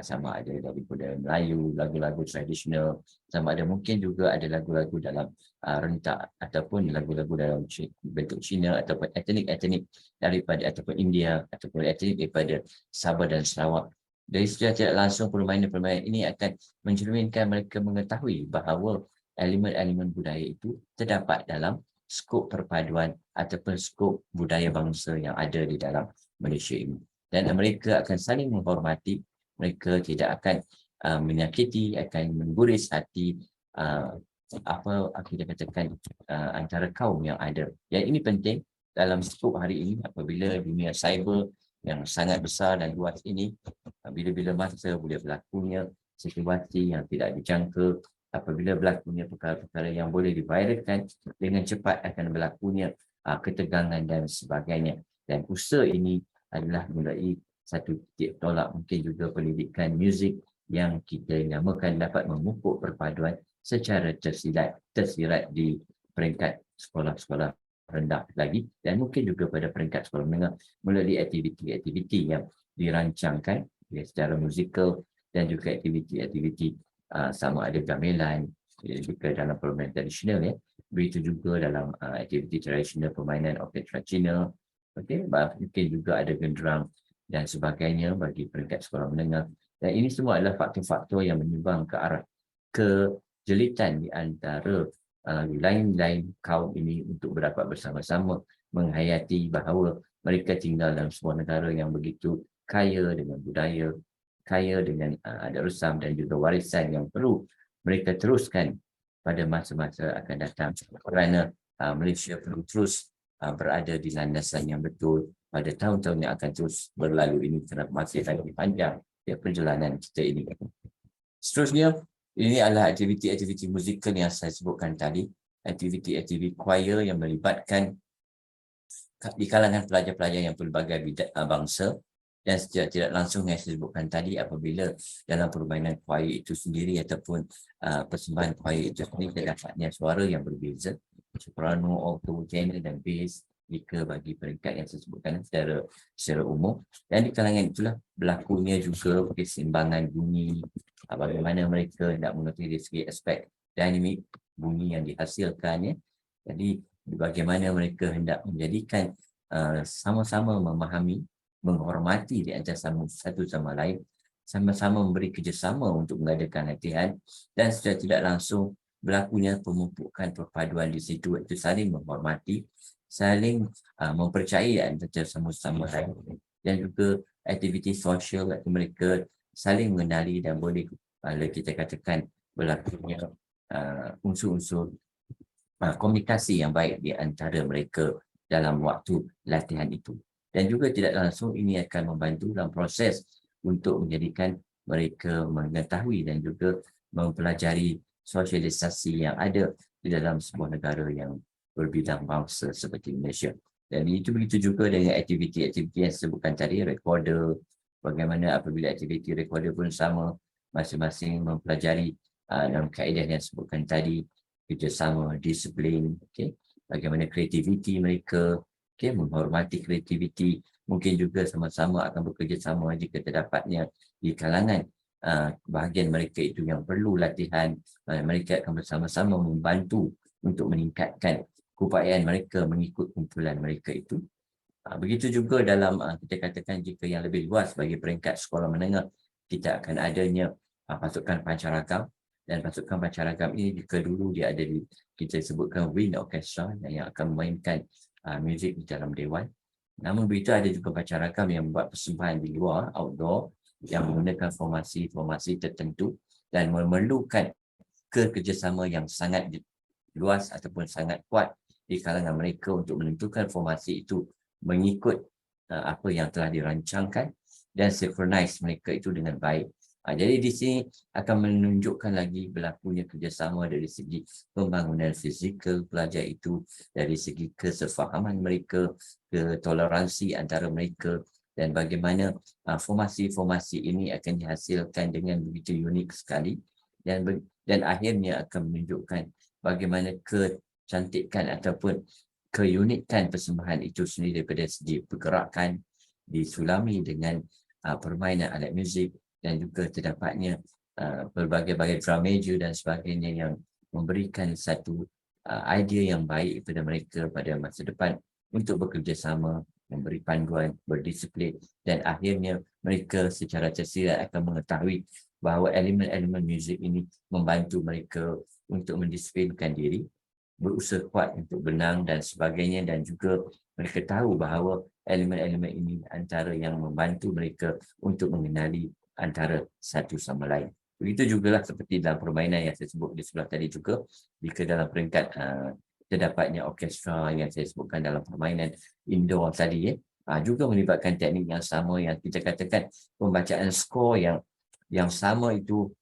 sama ada daripada Melayu, lagu-lagu tradisional, sama ada mungkin juga ada lagu-lagu dalam rentak ataupun lagu-lagu dalam bentuk Cina ataupun etnik-etnik daripada ataupun India ataupun etnik daripada Sabah dan Sarawak. Dari secara tidak langsung permainan-permainan ini akan mencerminkan mereka mengetahui bahawa elemen-elemen budaya itu terdapat dalam skop perpaduan ataupun skop budaya bangsa yang ada di dalam Malaysia ini. Dan mereka akan saling menghormati, mereka tidak akan menyakiti, akan mengguris hati apa kita katakan antara kaum yang ada. Yang ini penting dalam skop hari ini apabila dunia cyber yang sangat besar dan luas ini, bila-bila masa boleh berlakunya situasi yang tidak dijangka, apabila berlakunya perkara-perkara yang boleh diviralkan, dengan cepat akan berlakunya ketegangan dan sebagainya. Dan usaha ini adalah mulai satu titik tolak mungkin juga pendidikan muzik yang kita namakan dapat memupuk perpaduan secara tersirat di peringkat sekolah-sekolah rendah lagi, dan mungkin juga pada peringkat sekolah menengah melalui aktiviti-aktiviti yang dirancangkan secara musikal dan juga aktiviti-aktiviti sama ada gamelan juga dalam permainan tradisional, begitu juga dalam aktiviti tradisional permainan orkes tradisional, mungkin juga ada genderang dan sebagainya bagi peringkat sekolah menengah. Dan ini semua adalah faktor-faktor yang menyumbang ke arah kejelitan di antara lain-lain kaum ini untuk berdapat bersama-sama menghayati bahawa mereka tinggal dalam sebuah negara yang begitu kaya dengan budaya, kaya dengan adat resam dan juga warisan yang perlu mereka teruskan pada masa-masa akan datang, kerana Malaysia perlu terus berada di landasan yang betul pada tahun-tahun yang akan terus berlalu ini, kerana masih lagi panjang perjalanan kita ini. Seterusnya, ini adalah aktiviti-aktiviti musikal yang saya sebutkan tadi, aktiviti-aktiviti choir yang melibatkan di kalangan pelajar-pelajar yang pelbagai bangsa, dan secara tidak langsung yang saya sebutkan tadi apabila dalam permainan choir itu sendiri ataupun persembahan choir itu sendiri terdapatnya suara yang berbeza, soprano, alto, tenor dan bass, jika bagi peringkat yang saya sebutkan secara umum. Dan di kalangan itulah berlakunya juga keseimbangan bunyi, bagaimana mereka hendak mengerti dari segi aspek dinamik bunyi yang dihasilkannya. Jadi bagaimana mereka hendak menjadikan sama-sama memahami, menghormati di antara satu sama lain, sama-sama memberi kerjasama untuk mengadakan latihan, dan secara tidak langsung berlakunya pemupukan perpaduan di situ, iaitu saling menghormati, saling mempercayai antara sama lain, dan juga aktiviti sosial, iaitu mereka saling mengenali dan boleh kita katakan berlakunya unsur-unsur komunikasi yang baik di antara mereka dalam waktu latihan itu. Dan juga tidak langsung ini akan membantu dalam proses untuk menjadikan mereka mengetahui dan juga mempelajari sosialisasi yang ada di dalam sebuah negara yang berbidang bangsa seperti Malaysia. Dan itu begitu juga dengan aktiviti-aktiviti yang disebutkan tadi, recorder, bagaimana apabila aktiviti recorder pun sama, masing-masing mempelajari dalam kaedah yang disebutkan tadi, kerjasama, disiplin, bagaimana kreativiti mereka, menghormati kreativiti, mungkin juga sama-sama akan bekerjasama jika terdapatnya di kalangan bahagian mereka itu yang perlu latihan, mereka akan bersama-sama membantu untuk meningkatkan keupayaan mereka mengikut kumpulan mereka itu. Begitu juga dalam kita katakan jika yang lebih luas bagi peringkat sekolah menengah, kita akan adanya pasukan pancaragam. Dan pasukan pancaragam ini jika dulu dia ada di, kita sebutkan wind orchestra yang akan memainkan muzik di dalam dewan. Namun begitu ada juga pancaragam yang membuat persembahan di luar, outdoor, yang menggunakan formasi-formasi tertentu dan memerlukan kerjasama yang sangat luas ataupun sangat kuat di kalangan mereka untuk menentukan formasi itu mengikut apa yang telah dirancangkan dan synchronize mereka itu dengan baik. Jadi di sini akan menunjukkan lagi berlakunya kerjasama dari segi pembangunan fizikal pelajar itu, dari segi kesefahaman mereka, ketoleransi antara mereka, dan bagaimana formasi-formasi ini akan dihasilkan dengan begitu unik sekali, dan akhirnya akan menunjukkan bagaimana kecantikan ataupun keunikan persembahan itu sendiri daripada segi pergerakan disulami dengan permainan alat muzik, dan juga terdapatnya berbagai-bagai drum major dan sebagainya yang memberikan satu idea yang baik kepada mereka pada masa depan untuk bekerjasama, memberi panduan, berdisiplin, dan akhirnya mereka secara tersirat akan mengetahui bahawa elemen-elemen muzik ini membantu mereka untuk mendisiplinkan diri, berusaha kuat untuk benang dan sebagainya, dan juga mereka tahu bahawa elemen-elemen ini antara yang membantu mereka untuk mengenali antara satu sama lain. Begitu jugalah seperti dalam permainan yang saya sebut di sebelah tadi juga, jika dalam peringkat terdapatnya orkestra yang saya sebutkan dalam permainan indoor tadi, juga melibatkan teknik yang sama, yang kita katakan pembacaan skor yang sama itu,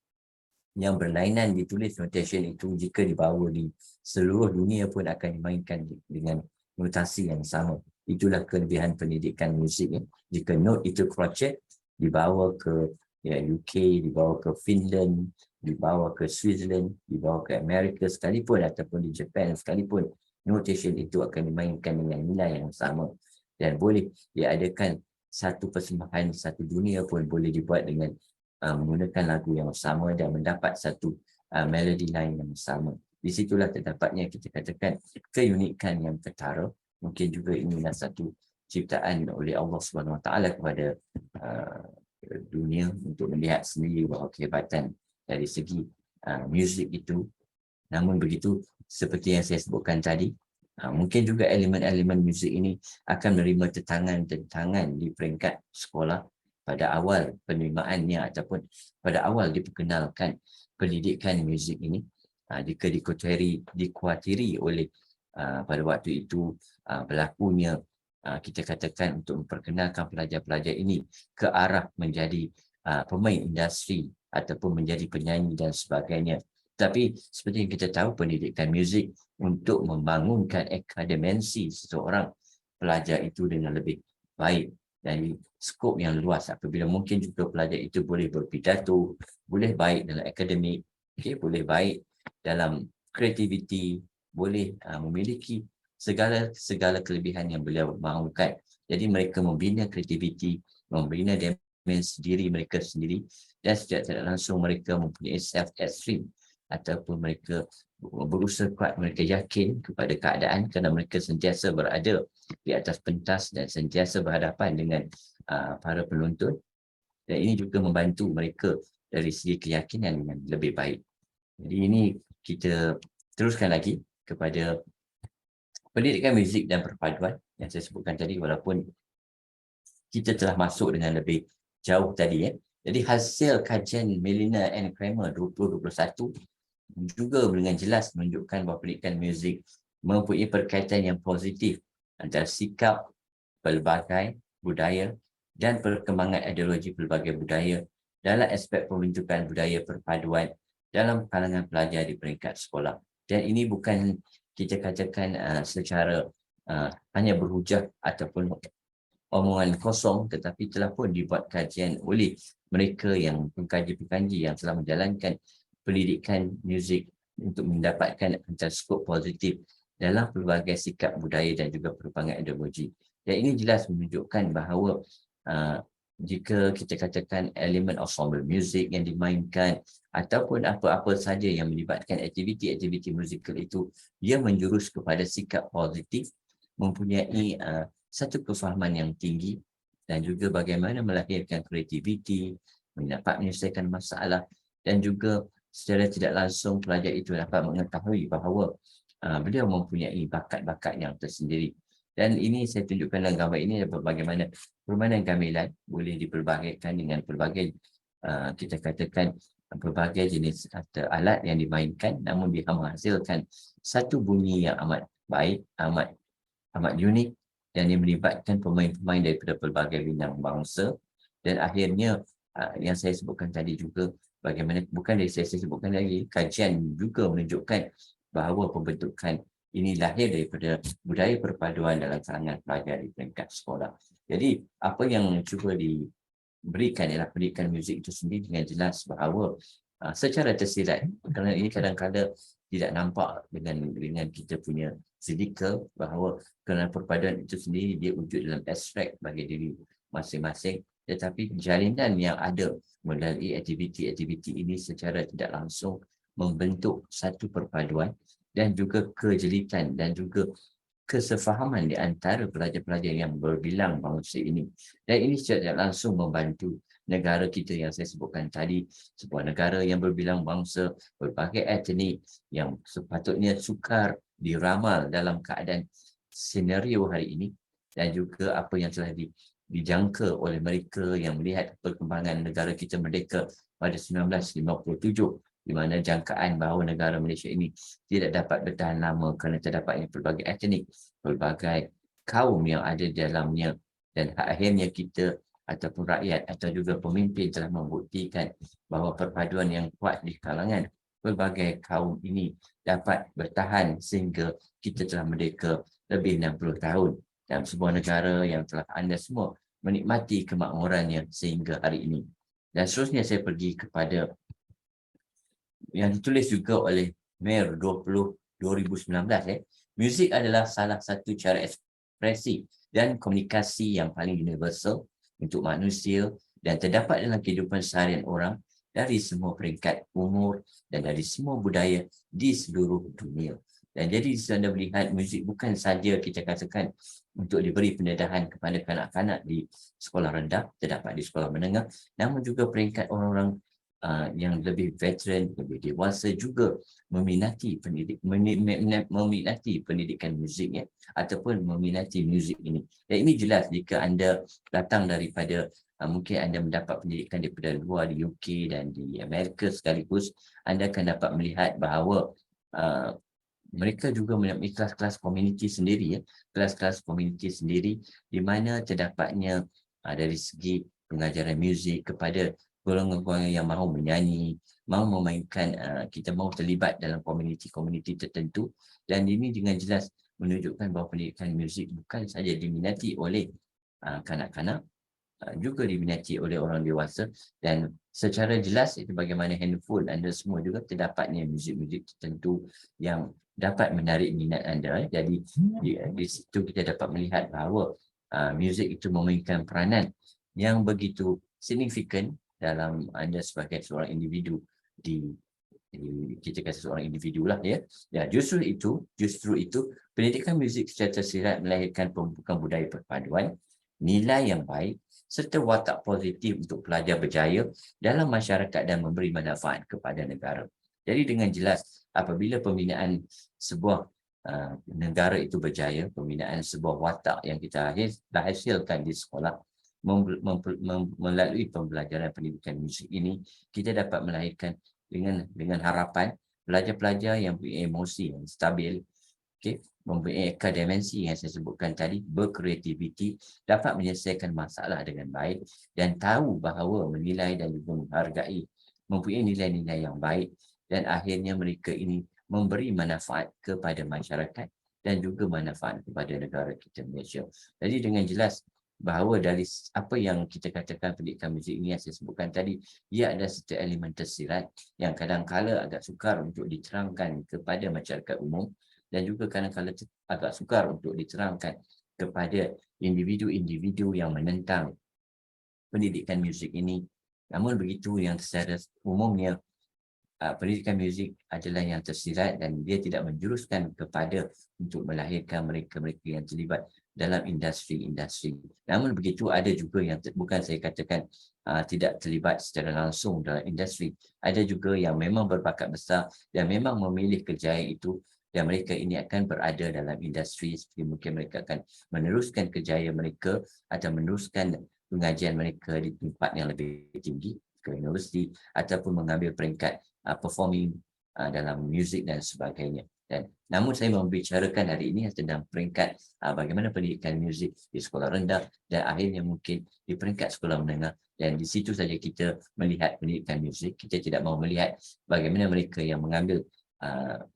yang berlainan ditulis notation itu, jika dibawa di seluruh dunia pun akan dimainkan dengan notasi yang sama. Itulah kelebihan pendidikan muzik. Jika note itu crochet, dibawa ke UK, dibawa ke Finland, dibawa ke Switzerland, dibawa ke Amerika sekalipun ataupun di Japan sekalipun, notation itu akan dimainkan dengan nilai yang sama, dan boleh diadakan satu persembahan satu dunia pun boleh dibuat dengan menggunakan lagu yang sama dan mendapat satu melody line yang sama. Di situlah terdapatnya kita katakan keunikan yang ketara. Mungkin juga inilah satu ciptaan oleh Allah SWT kepada dunia untuk melihat sendiri bahawa kehebatan dari segi muzik itu. Namun begitu, seperti yang saya sebutkan tadi, mungkin juga elemen-elemen muzik ini akan menerima tentangan di peringkat sekolah pada awal penerimaannya ataupun pada awal diperkenalkan pendidikan muzik ini. Jika dikuatiri oleh pada waktu itu berlakunya kita katakan untuk memperkenalkan pelajar-pelajar ini ke arah menjadi pemain industri ataupun menjadi penyanyi dan sebagainya. Tapi seperti yang kita tahu, pendidikan muzik untuk membangunkan akademensi seseorang pelajar itu dengan lebih baik dari skop yang luas, apabila mungkin juga pelajar itu boleh berpidato, boleh baik dalam akademik, boleh baik dalam kreativiti, boleh memiliki segala kelebihan yang beliau mahukan. Jadi mereka membina kreativiti, membina dimensi diri mereka sendiri, dan secara tidak langsung mereka mempunyai self-esteem ataupun mereka berusaha kuat, mereka yakin kepada keadaan kerana mereka sentiasa berada di atas pentas dan sentiasa berhadapan dengan para penonton, dan ini juga membantu mereka dari segi keyakinan dengan lebih baik. Jadi ini kita teruskan lagi kepada pendidikan muzik dan perpaduan yang saya sebutkan tadi, walaupun kita telah masuk dengan lebih jauh tadi ya. Jadi hasil kajian Milner and Kramer 2021 juga dengan jelas menunjukkan bahawa pendidikan muzik mempunyai perkaitan yang positif antara sikap pelbagai budaya dan perkembangan ideologi pelbagai budaya dalam aspek pembentukan budaya perpaduan dalam kalangan pelajar di peringkat sekolah. Dan ini bukan kita katakan secara hanya berhujah ataupun omongan kosong, tetapi telah pun dibuat kajian oleh mereka yang pengkaji-pengkaji yang telah menjalankan pendidikan muzik untuk mendapatkan antara skop positif dalam pelbagai sikap budaya dan juga perkembangan ideologi. Dan ini jelas menunjukkan bahawa jika kita katakan elemen ensemble muzik yang dimainkan ataupun apa-apa saja yang melibatkan aktiviti-aktiviti musikal itu, dia menjurus kepada sikap positif, mempunyai satu kefahaman yang tinggi dan juga bagaimana melahirkan kreativiti, dapat menyelesaikan masalah dan juga secara tidak langsung pelajar itu dapat mengetahui bahawa beliau mempunyai bakat-bakat yang tersendiri. Dan ini saya tunjukkan dalam gambar ini bagaimana permainan gamelan boleh dipelbagaikan dengan pelbagai kita katakan pelbagai jenis atau alat yang dimainkan, namun dia menghasilkan satu bunyi yang amat baik, amat unik, dan dia melibatkan pemain-pemain daripada pelbagai bidang bangsa. Dan akhirnya yang saya sebutkan tadi juga bagaimana, bukan dari saya sebutkan lagi, kajian juga menunjukkan bahawa pembentukan ini lahir daripada budaya perpaduan dalam kalangan pelajar di peringkat sekolah. Jadi apa yang cuba diberikan ialah pendidikan muzik itu sendiri dengan jelas bahawa secara tersirat, kerana ini kadang-kadang tidak nampak dengan kita punya fizikal, bahawa kerana perpaduan itu sendiri dia wujud dalam abstrak bagi diri masing-masing, tetapi jalinan yang ada melalui aktiviti-aktiviti ini secara tidak langsung membentuk satu perpaduan dan juga kejelitan dan juga kesefahaman di antara pelajar-pelajar yang berbilang bangsa ini. Dan ini secara langsung membantu negara kita yang saya sebutkan tadi, sebuah negara yang berbilang bangsa, berbagai etnik yang sepatutnya sukar diramal dalam keadaan senario hari ini, dan juga apa yang telah dijangka oleh mereka yang melihat perkembangan negara kita merdeka pada 1957, di mana jangkaan bahawa negara Malaysia ini tidak dapat bertahan lama kerana terdapatnya pelbagai etnik, pelbagai kaum yang ada di dalamnya, dan akhirnya kita ataupun rakyat atau juga pemimpin telah membuktikan bahawa perpaduan yang kuat di kalangan pelbagai kaum ini dapat bertahan sehingga kita telah merdeka lebih 60 tahun dalam sebuah negara yang telah anda semua menikmati kemakmurannya sehingga hari ini. Dan seterusnya saya pergi kepada yang ditulis juga oleh Mayor 2019. Muzik adalah salah satu cara ekspresi dan komunikasi yang paling universal untuk manusia dan terdapat dalam kehidupan seharian orang dari semua peringkat umur dan dari semua budaya di seluruh dunia. Dan jadi anda melihat muzik bukan saja kita katakan untuk diberi pendedahan kepada kanak-kanak di sekolah rendah, terdapat di sekolah menengah, namun juga peringkat orang-orang yang lebih veteran, lebih dewasa juga meminati pendidikan muzik ataupun meminati muzik ini. Dan ini jelas jika anda datang daripada mungkin anda mendapat pendidikan daripada luar di UK dan di Amerika sekaligus, anda akan dapat melihat bahawa mereka juga mempunyai kelas-kelas komuniti sendiri, kelas-kelas komuniti sendiri di mana terdapatnya dari segi pengajaran muzik kepada golongan-golongan yang mahu menyanyi, mahu memainkan, kita mahu terlibat dalam komuniti-komuniti tertentu. Dan ini dengan jelas menunjukkan bahawa pendidikan muzik bukan saja diminati oleh kanak-kanak, juga diminati oleh orang dewasa. Dan secara jelas itu bagaimana handphone anda semua juga terdapatnya muzik-muzik tertentu yang dapat menarik minat anda. Jadi di situ kita dapat melihat bahawa muzik itu memainkan peranan yang begitu signifikan dalam anda sebagai seorang individu kita kata seorang individu lah ya. Ya, justru itu pendidikan muzik secara tersirat melahirkan pembentukan budaya perpaduan, nilai yang baik serta watak positif untuk pelajar berjaya dalam masyarakat dan memberi manfaat kepada negara. Jadi dengan jelas apabila pembinaan sebuah negara itu berjaya, pembinaan sebuah watak yang kita dah hasilkan di sekolah, melalui pembelajaran pendidikan muzik ini, kita dapat melahirkan dengan harapan pelajar-pelajar yang punya emosi yang stabil, mempunyai akademisi yang saya sebutkan tadi, berkreativiti, dapat menyelesaikan masalah dengan baik dan tahu bahawa menilai dan juga menghargai, mempunyai nilai-nilai yang baik, dan akhirnya mereka ini memberi manfaat kepada masyarakat dan juga manfaat kepada negara kita Malaysia. Jadi dengan jelas bahawa dari apa yang kita katakan pendidikan muzik ini yang saya sebutkan tadi, ia ada satu elemen tersirat yang kadang-kala agak sukar untuk diterangkan kepada masyarakat umum dan juga kadang-kala agak sukar untuk diterangkan kepada individu-individu yang menentang pendidikan muzik ini. Namun begitu, yang secara umumnya pendidikan muzik adalah yang tersirat dan dia tidak menjuruskan kepada untuk melahirkan mereka-mereka yang terlibat dalam industri-industri. Namun begitu, ada juga yang bukan saya katakan tidak terlibat secara langsung dalam industri. Ada juga yang memang berbakat besar dan memang memilih kejayaan itu, dan mereka ini akan berada dalam industri, seperti mungkin mereka akan meneruskan kejayaan mereka atau meneruskan pengajian mereka di tempat yang lebih tinggi, ke universiti, ataupun mengambil peringkat performing dalam muzik dan sebagainya. Dan namun saya membicarakan hari ini tentang peringkat bagaimana pendidikan muzik di sekolah rendah dan akhirnya mungkin di peringkat sekolah menengah, dan di situ saja kita melihat pendidikan muzik. Kita tidak mahu melihat bagaimana mereka yang mengambil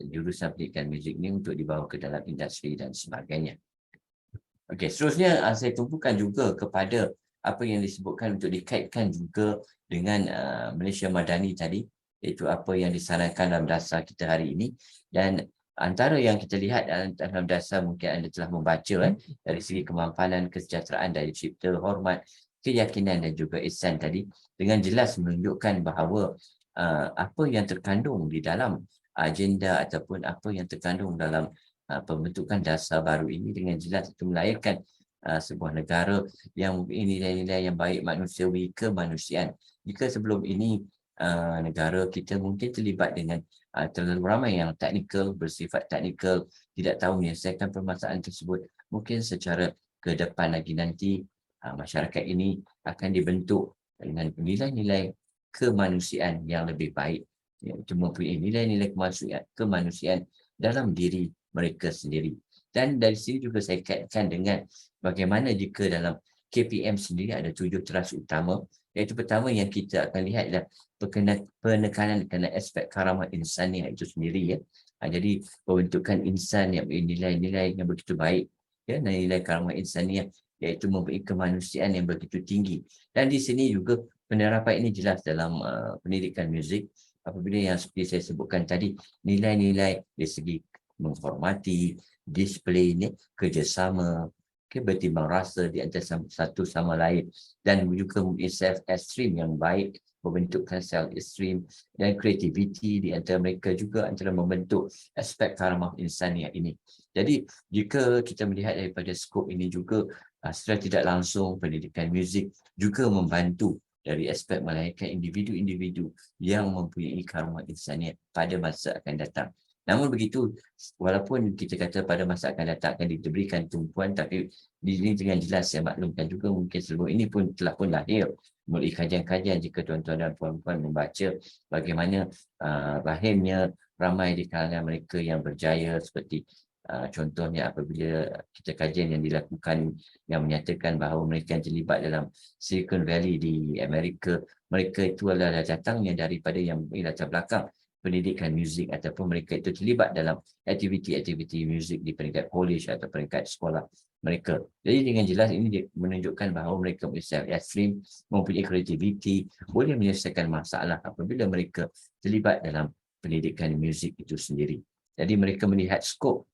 jurusan pendidikan muzik ini untuk dibawa ke dalam industri dan sebagainya. Okey, seterusnya saya tumpukan juga kepada apa yang disebutkan untuk dikaitkan juga dengan Malaysia Madani tadi, iaitu apa yang disarankan dalam dasar kita hari ini. Dan antara yang kita lihat dalam dasar, mungkin anda telah membaca dari segi kemampanan, kesejahteraan, daya cipta, hormat, keyakinan dan juga ihsan tadi, dengan jelas menunjukkan bahawa apa yang terkandung di dalam agenda ataupun apa yang terkandung dalam pembentukan dasar baru ini dengan jelas itu melahirkan sebuah negara yang mempunyai nilai-nilai yang baik manusiawi, kemanusiaan. Jika sebelum ini negara kita mungkin terlibat dengan terlalu ramai yang teknikal, bersifat teknikal, tidak tahu menyelesaikan permasalahan tersebut, mungkin secara ke depan lagi nanti masyarakat ini akan dibentuk dengan nilai-nilai kemanusiaan yang lebih baik, iaitu mempunyai nilai-nilai kemanusiaan dalam diri mereka sendiri. Dan dari sini juga saya kaitkan dengan bagaimana jika dalam KPM sendiri ada 7 teras utama, iaitu pertama yang kita akan lihat adalah penekanan kerana aspek karamah insaniah itu sendiri. Jadi pembentukan insan yang nilai-nilai yang begitu baik, nilai karamah insaniah, iaitu mempunyai kemanusiaan yang begitu tinggi. Dan di sini juga penerapan ini jelas dalam pendidikan muzik, apabila yang seperti saya sebutkan tadi, nilai-nilai dari segi menghormati, disiplin, kerjasama, bertimbang rasa di antara satu sama lain, dan juga self-esteem yang baik, membentukkan self-esteem dan kreativiti di antara mereka juga antara membentuk aspek karamah insaniah ini. Jadi jika kita melihat daripada skop ini juga, secara tidak langsung pendidikan muzik juga membantu dari aspek melahirkan individu-individu yang mempunyai karamah insaniah pada masa akan datang. Namun begitu, walaupun kita kata pada masa akan datang akan diberikan tumpuan, tapi di sini dengan jelas saya maklumkan juga mungkin sebelum ini pun telah pun lahir melalui kajian-kajian, jika tuan-tuan dan puan-puan membaca bagaimana lahirnya ramai di kalangan mereka yang berjaya, seperti contohnya apabila kita kajian yang dilakukan yang menyatakan bahawa mereka yang terlibat dalam Silicon Valley di Amerika, mereka itu adalah datangnya daripada yang latar belakang pendidikan muzik, ataupun mereka itu terlibat dalam aktiviti-aktiviti muzik di peringkat college atau peringkat sekolah mereka. Jadi dengan jelas ini menunjukkan bahawa mereka mempunyai self-esteem, mempunyai kreativiti, boleh menyelesaikan masalah apabila mereka terlibat dalam pendidikan muzik itu sendiri. Jadi mereka melihat skop,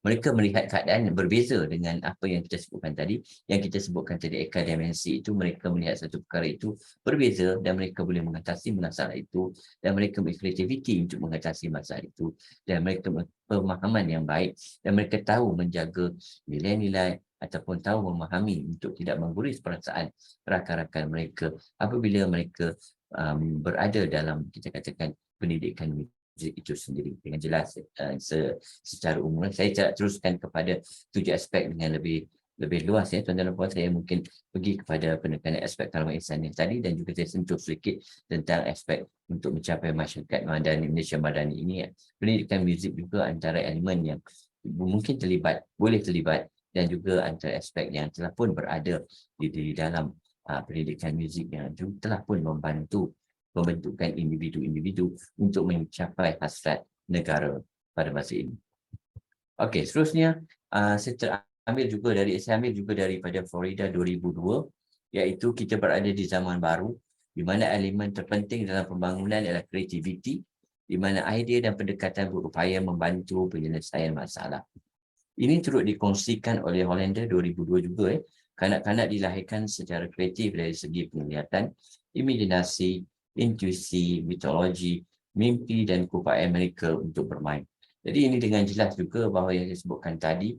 mereka melihat keadaan yang berbeza dengan apa yang kita sebutkan tadi. Yang kita sebutkan tadi akademisi itu, mereka melihat satu perkara itu berbeza dan mereka boleh mengatasi masalah itu, dan mereka memiliki kreativiti untuk mengatasi masalah itu, dan mereka pemahaman yang baik, dan mereka tahu menjaga nilai-nilai ataupun tahu memahami untuk tidak mengguris perasaan rakan-rakan mereka apabila mereka berada dalam, kita katakan, pendidikan muzik muzik itu sendiri dengan jelas. Secara umum saya tak teruskan kepada 7 aspek dengan lebih luas ya tuan-tuan dan puan. Saya mungkin pergi kepada penekanan aspek kalaman insani tadi dan juga saya sentuh sedikit tentang aspek untuk mencapai masyarakat madani Malaysia madani ini. Pendidikan muzik juga antara elemen yang mungkin boleh terlibat dan juga antara aspek yang telah pun berada di dalam pendidikan muzik yang juga telah pun membantu pembentukan individu-individu untuk mencapai hasrat negara pada masa ini. Okey, seterusnya saya ambil juga daripada Florida 2002, iaitu kita berada di zaman baru di mana elemen terpenting dalam pembangunan adalah kreativiti, di mana idea dan pendekatan berupaya membantu penyelesaian masalah. Ini turut dikongsikan oleh Hollander 2002 juga. Kanak-kanak dilahirkan secara kreatif dari segi penglihatan, imajinasi, intuisi, mitologi, mimpi dan keupayaan mereka untuk bermain. Jadi ini dengan jelas juga bahawa yang saya sebutkan tadi,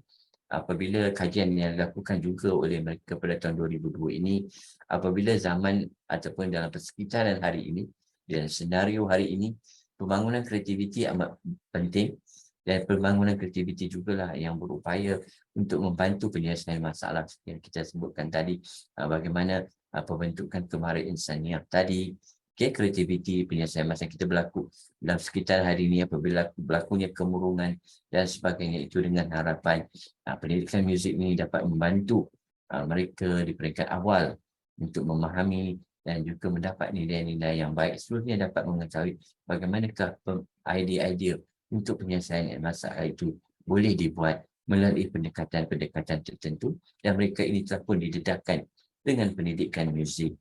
apabila kajian yang dilakukan juga oleh mereka pada tahun 2002 ini, apabila zaman ataupun dalam persekitaran hari ini dan senario hari ini, pembangunan kreativiti amat penting dan pembangunan kreativiti jugalah yang berupaya untuk membantu penyelesaian masalah yang kita sebutkan tadi, bagaimana pembentukan kemahiran insaniah tadi. Kreativiti penyelesaian masalah kita berlaku dalam sekitar hari ini apabila berlakunya kemurungan dan sebagainya, itu dengan harapan pendidikan muzik ini dapat membantu mereka di peringkat awal untuk memahami dan juga mendapat nilai-nilai yang baik. Seterusnya dapat mengetahui bagaimanakah idea-idea untuk penyelesaian masalah itu boleh dibuat melalui pendekatan-pendekatan tertentu, dan mereka ini telah pun didedahkan dengan pendidikan muzik.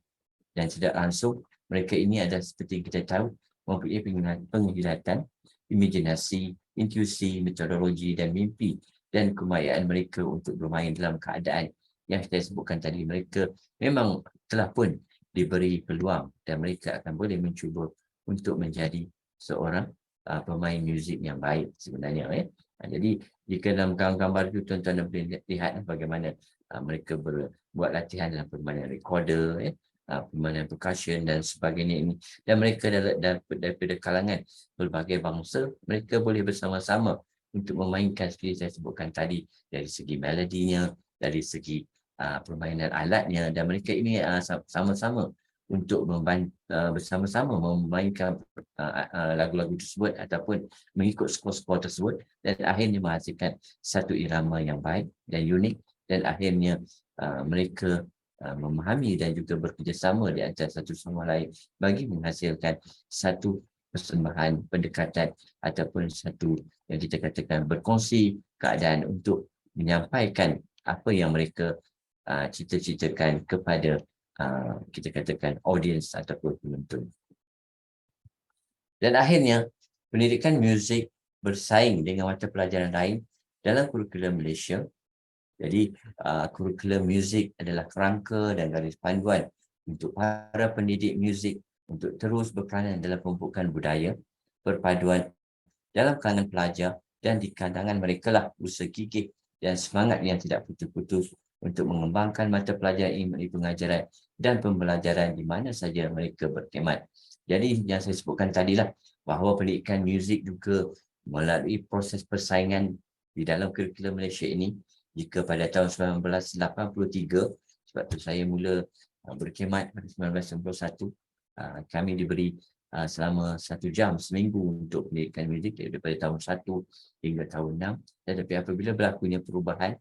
Dan tidak langsung mereka ini adalah seperti kita tahu mempunyai penglihatan, imajinasi, intuisi, metodologi dan mimpi dan kemahiran mereka untuk bermain dalam keadaan yang saya sebutkan tadi. Mereka memang telah pun diberi peluang dan mereka akan boleh mencuba untuk menjadi seorang pemain muzik yang baik sebenarnya. Jadi jika dalam gambar itu tuan-tuan boleh lihat bagaimana mereka buat latihan dalam permainan recorder, permainan percussion dan sebagainya ini, dan mereka daripada kalangan berbagai bangsa, mereka boleh bersama-sama untuk memainkan seperti saya sebutkan tadi, dari segi melodinya, dari segi permainan alatnya, dan mereka ini sama-sama untuk bersama-sama memainkan lagu-lagu tersebut ataupun mengikut skor-skor tersebut, dan akhirnya menghasilkan satu irama yang baik dan unik, dan akhirnya mereka memahami dan juga bekerjasama di antara satu sama lain bagi menghasilkan satu persembahan pendekatan ataupun satu yang kita katakan berkongsi keadaan untuk menyampaikan apa yang mereka cita-citakan kepada kita katakan audiens ataupun penonton. Dan akhirnya pendidikan muzik bersaing dengan mata pelajaran lain dalam kurikulum Malaysia. Jadi kurikulum muzik adalah kerangka dan garis panduan untuk para pendidik muzik untuk terus berperanan dalam pembukaan budaya, perpaduan dalam kalangan pelajar, dan di kalangan mereka lah usaha gigih dan semangat yang tidak putus-putus untuk mengembangkan mata pelajaran ilmu pengajaran dan pembelajaran di mana saja mereka berkhidmat. Jadi yang saya sebutkan tadilah bahawa pendidikan muzik juga melalui proses persaingan di dalam kurikulum Malaysia ini. Jika pada tahun 1983, sebab tu saya mula berkhidmat pada 1991, kami diberi selama 1 jam seminggu untuk pendidikan muzik daripada tahun 1 hingga tahun 6. Tetapi apabila berlakunya perubahan,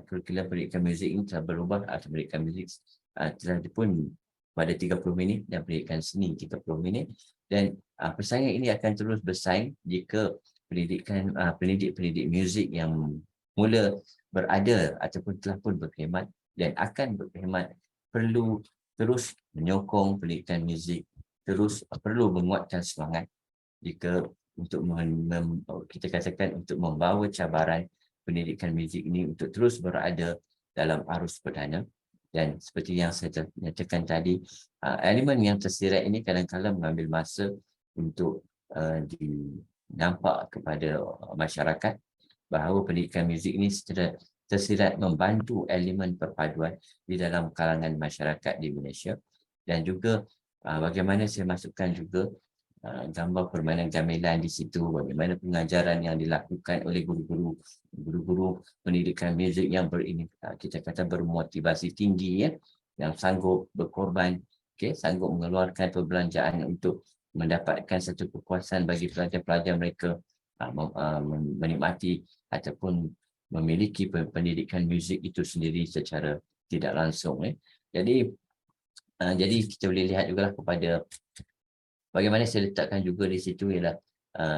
kurikulum pendidikan muzik ini telah berubah atau pendidikan muzik telah pun pada 30 minit dan pendidikan seni 30 minit, dan persaingan ini akan terus bersaing jika pendidik-pendidik muzik yang mula berada ataupun telah pun berkhidmat dan akan berkhidmat perlu terus menyokong pendidikan muzik, terus perlu menguatkan semangat jika untuk kita katakan untuk membawa cabaran pendidikan muzik ini untuk terus berada dalam arus perdana. Dan seperti yang saya nyatakan tadi, elemen yang tersirat ini kadang-kadang mengambil masa untuk dinampak kepada masyarakat bahawa pendidikan muzik ini tersirat membantu elemen perpaduan di dalam kalangan masyarakat di Malaysia, dan juga bagaimana saya masukkan juga gambar permainan gamelan di situ, bagaimana pengajaran yang dilakukan oleh guru-guru pendidikan muzik yang kita kata bermotivasi tinggi, ya, yang sanggup berkorban, sanggup mengeluarkan perbelanjaan untuk mendapatkan satu kepuasan bagi pelajar-pelajar mereka menikmati ataupun memiliki pendidikan muzik itu sendiri secara tidak langsung. Jadi kita boleh lihat juga kepada bagaimana saya letakkan juga di situ ialah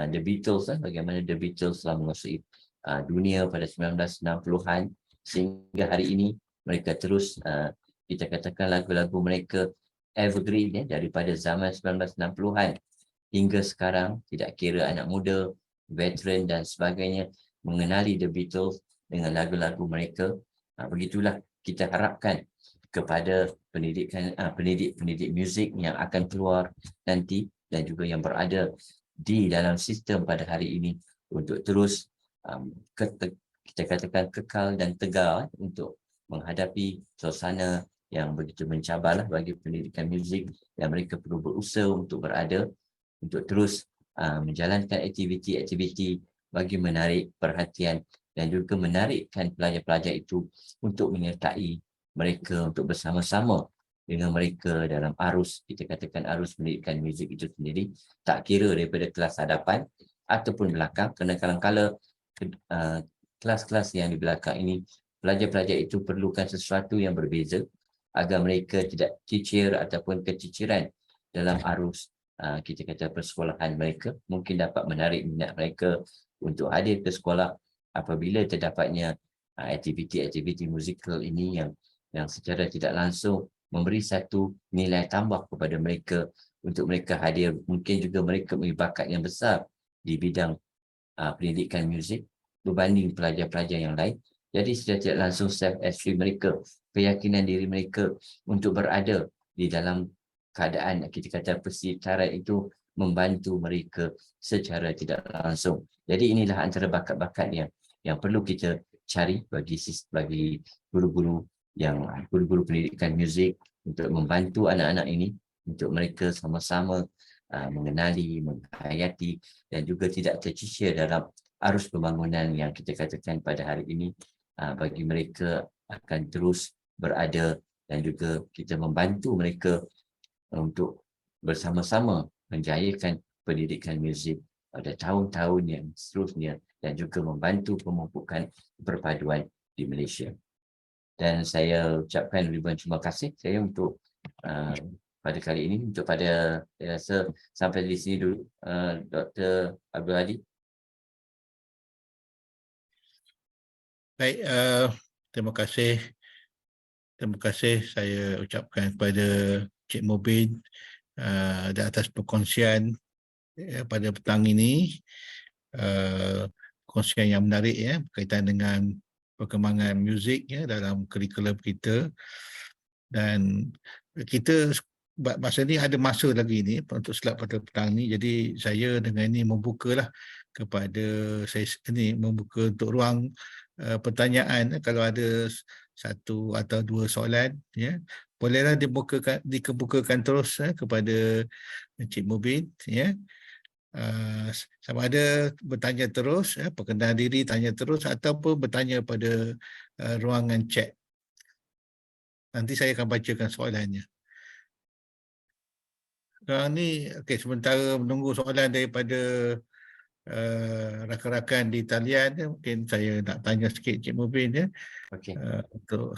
The Beatles, bagaimana The Beatles telah menguasai dunia pada 1960-an sehingga hari ini mereka terus kita katakan lagu-lagu mereka evergreen, daripada zaman 1960-an hingga sekarang, tidak kira anak muda, veteran dan sebagainya mengenali The Beatles dengan lagu-lagu mereka. Begitulah kita harapkan kepada pendidik muzik yang akan keluar nanti dan juga yang berada di dalam sistem pada hari ini untuk terus kita katakan kekal dan tegar untuk menghadapi suasana yang begitu mencabarlah bagi pendidikan muzik, dan mereka perlu berusaha untuk berada untuk terus menjalankan aktiviti-aktiviti bagi menarik perhatian dan juga menarikkan pelajar-pelajar itu untuk menyertai mereka untuk bersama-sama dengan mereka dalam arus, kita katakan arus pendidikan muzik itu sendiri, tak kira daripada kelas hadapan ataupun belakang, kerana kadang-kadang kelas-kelas yang di belakang ini, pelajar-pelajar itu perlukan sesuatu yang berbeza agar mereka tidak cicir ataupun keciciran dalam arus kita kata persekolahan mereka, mungkin dapat menarik minat mereka untuk hadir ke sekolah apabila terdapatnya aktiviti-aktiviti musikal ini yang secara tidak langsung memberi satu nilai tambah kepada mereka untuk mereka hadir. Mungkin juga mereka memiliki bakat yang besar di bidang pendidikan muzik berbanding pelajar-pelajar yang lain. Jadi secara tidak langsung self-esteem mereka, keyakinan diri mereka untuk berada di dalam keadaan kita kata persekitaran itu membantu mereka secara tidak langsung. Jadi inilah antara bakat-bakat yang perlu kita cari bagi guru-guru pendidikan muzik untuk membantu anak-anak ini untuk mereka sama-sama mengenali, menghayati dan juga tidak tercicir dalam arus pembangunan yang kita katakan pada hari ini. Bagi mereka akan terus berada dan juga kita membantu mereka untuk bersama-sama menjayakan pendidikan muzik pada tahun-tahun yang seterusnya dan juga membantu pemupukan perpaduan di Malaysia. Dan saya ucapkan ribuan terima kasih saya untuk pada kali ini, saya rasa sampai di sini dulu, Dr. Abdul Hadi. Baik, terima kasih. Terima kasih saya ucapkan kepada Cik Mubin di atas perkongsian pada petang ini. Perkongsian yang menarik berkaitan dengan perkembangan muzik dalam kurikulum kita. Dan kita masa ni ada masa lagi ni untuk slot pada petang ni. Jadi saya dengan ini membukalah kepada membuka untuk ruang pertanyaan. Kalau ada satu atau dua soalan, bolehlah dikebukakan terus kepada Encik Mubin, sama ada bertanya terus, perkenalkan diri tanya terus ataupun bertanya pada ruangan chat. Nanti saya akan bacakan soalannya. Sekarang ni, sementara menunggu soalan daripada rakan-rakan di talian, mungkin saya nak tanya sikit Cik Mubin untuk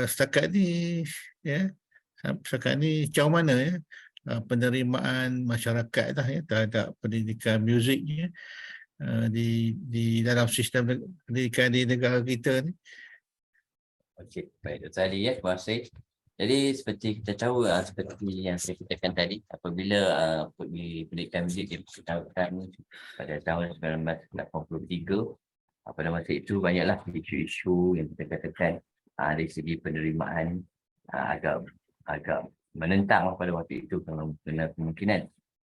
setakat ni macam mana penerimaan masyarakat terhadap pendidikan muzik di dalam sistem pendidikan di negara kita ni. Okey, baik Dr. Ali, terima kasih. Jadi seperti kita tahu, seperti yang saya katakan tadi, apabila di pendidikan muzik diperkenalkan pada tahun 1983, pada masa itu banyaklah isu-isu yang kita katakan dari segi penerimaan agak menentang pada waktu itu, kerana kemungkinan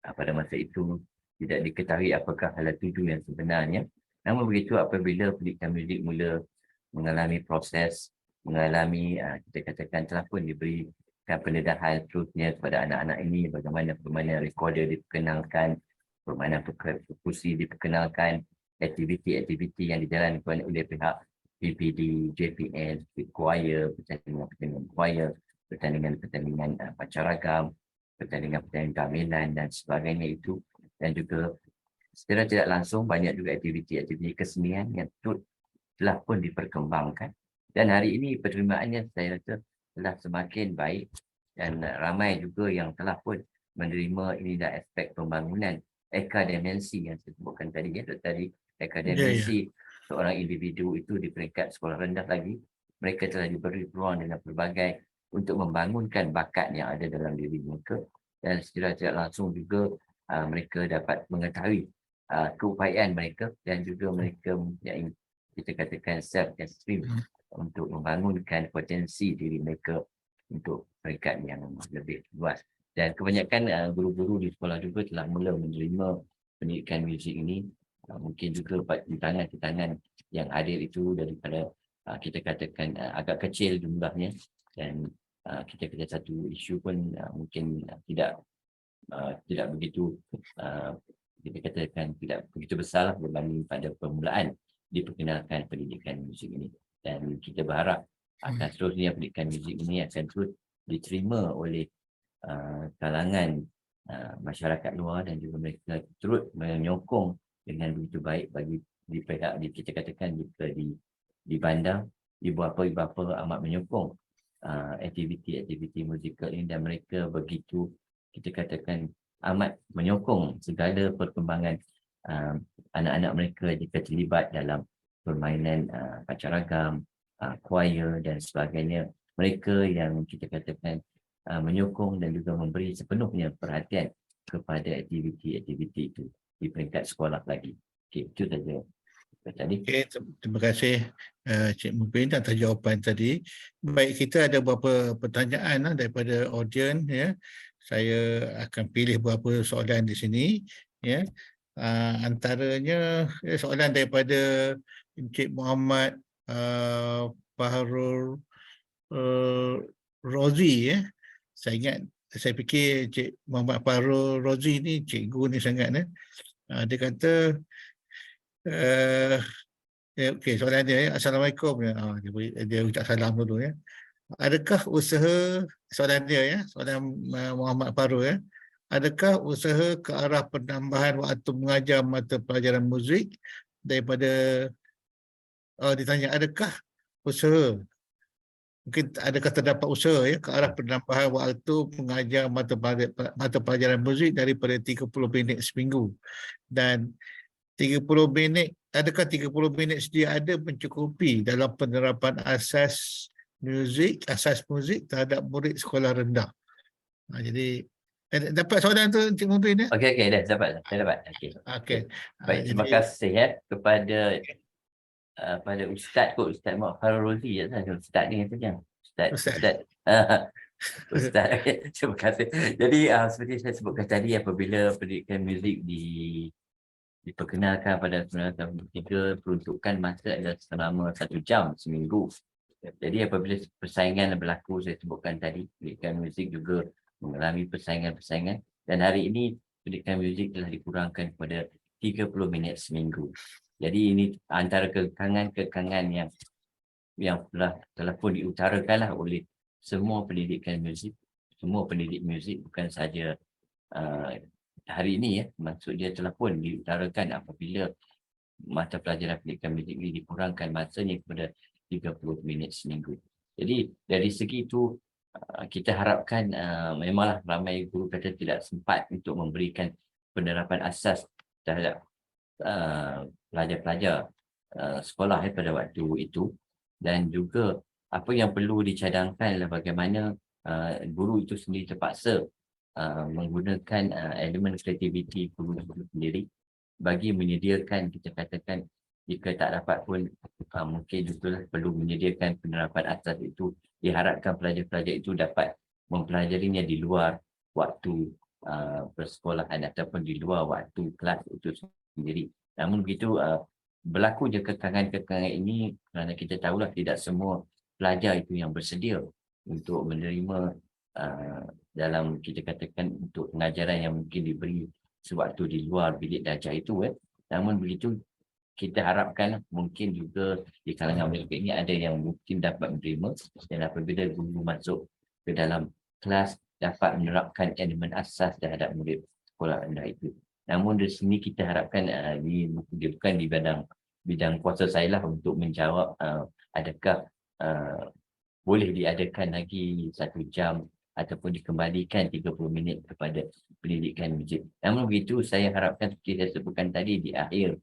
pada masa itu tidak diketahui apakah hala tuju yang sebenarnya. Namun begitu, apabila pendidikan muzik mula mengalami proses, kita katakan telah pun diberikan memberikan pendedahan seterusnya kepada anak-anak ini, bagaimana permainan recorder diperkenalkan, permainan perkusi diperkenalkan, aktiviti-aktiviti yang dijalankan oleh pihak PPD, JPN, choir, pertandingan-pertandingan choir, pertandingan-pertandingan pancaragam, pertandingan-pertandingan gamelan dan sebagainya itu. Dan juga secara tidak langsung banyak juga aktiviti-aktiviti kesenian yang telah pun diperkembangkan. Dan hari ini penerimaannya saya rasa telah semakin baik dan ramai juga yang telah pun menerima ini dah aspek pembangunan akademisi yang saya sebutkan tadi ya. Tadi akademisi seorang individu itu di peringkat sekolah rendah lagi, mereka telah diberi peluang dengan pelbagai untuk membangunkan bakat yang ada dalam diri mereka, dan secara tidak langsung juga mereka dapat mengetahui keupayaan mereka dan juga mereka mempunyai, kita katakan, self-esteem untuk membangunkan potensi diri mereka untuk peringkat yang lebih luas. Dan kebanyakan guru-guru di sekolah juga telah mula menerima pendidikan muzik ini. Mungkin juga tangan-tangan yang adil itu daripada kita katakan agak kecil jumlahnya, dan kita kata satu isu pun mungkin tidak begitu kita katakan tidak begitu besar berbanding pada permulaan diperkenalkan pendidikan muzik ini. Dan kita berharap akan seterusnya pendidikan muzik ini akan terus diterima oleh kalangan masyarakat luar, dan juga mereka turut menyokong dengan begitu baik bagi kita katakan di bandar, ibu-bapa amat menyokong aktiviti-aktiviti musikal ini, dan mereka begitu kita katakan amat menyokong segala perkembangan anak-anak mereka jika terlibat dalam permainan pancaragam, choir dan sebagainya. Mereka yang kita katakan menyokong dan juga memberi sepenuhnya perhatian kepada aktiviti-aktiviti itu di peringkat sekolah lagi. Okey, itu saja tadi. Okay, terima kasih Cik Mubin atas jawapan tadi. Baik, kita ada beberapa pertanyaan daripada audiens ya. Saya akan pilih beberapa soalan di sini ya. Antaranya soalan daripada Encik Muhammad Baharul Rozi ya. Saya fikir Encik Muhammad Baharul Rozi ni cikgu ni sangat ya. Dia kata okey, soalan dia ya. Assalamualaikum. Dia ucap salam dulu ya. Adakah usaha, soalan dia ya, soalan Muhammad Faru ya. Adakah usaha ke arah penambahan waktu mengajar mata pelajaran muzik daripada ditanya adakah usaha, mungkin adakah terdapat usaha ya ke arah penambahan waktu mengajar mata pelajaran muzik daripada 30 minit seminggu, dan 30 minit, adakah 30 minit sedia ada mencukupi dalam penerapan asas muzik terhadap murid sekolah rendah? Jadi dapat soalan tu Encik Mubin ya? Okey, dah dapat. Saya dapat. Okey. Baik, terima kasih ya kepada pada Ustaz Muhammad Farul Rozi ya. Ustaz ni kata Ustaz. Ustaz. Terima kasih. Jadi seperti saya sebutkan tadi, apabila pendidikan muzik diperkenalkan pada 1993, peruntukan masa adalah selama 1 jam seminggu. Jadi apabila persaingan berlaku, saya sebutkan tadi, pendidikan muzik juga mengalami persaingan-persaingan, dan hari ini pendidikan muzik telah dikurangkan kepada 30 minit seminggu. Jadi ini antara kekangan yang telah pun diutarakanlah oleh semua pendidikan muzik, semua pendidik muzik, bukan saja hari ini ya. Maksud dia telah pun diutarakan apabila mata pelajaran pendidikan muzik ini dikurangkan masanya kepada 30 minit seminggu. Jadi dari segi itu kita harapkan memanglah ramai guru kata tidak sempat untuk memberikan penerapan asas terhadap pelajar-pelajar sekolah pada waktu itu, dan juga apa yang perlu dicadangkan adalah bagaimana guru itu sendiri terpaksa menggunakan elemen kreativiti guru itu sendiri bagi menyediakan, kita katakan, jika tak dapat pun mungkin juga perlu menyediakan penerapan asas itu. Diharapkan pelajar-pelajar itu dapat mempelajarinya di luar waktu persekolahan ataupun di luar waktu kelas itu sendiri. Namun begitu berlaku je kekangan-kekangan ini kerana kita tahulah tidak semua pelajar itu yang bersedia untuk menerima dalam kita katakan untuk pengajaran yang mungkin diberi sewaktu di luar bilik darjah itu. Namun begitu kita harapkan mungkin juga di kalangan mereka ini ada yang mungkin dapat menerima, dan apabila guru masuk ke dalam kelas dapat menerapkan elemen asas terhadap murid sekolah rendah itu. Namun di sini kita harapkan dia bukan di bidang kuasa saya lah untuk menjawab adakah boleh diadakan lagi 1 jam ataupun dikembalikan 30 minit kepada pendidikan muzik. Namun begitu saya harapkan seperti saya sebutkan tadi di akhir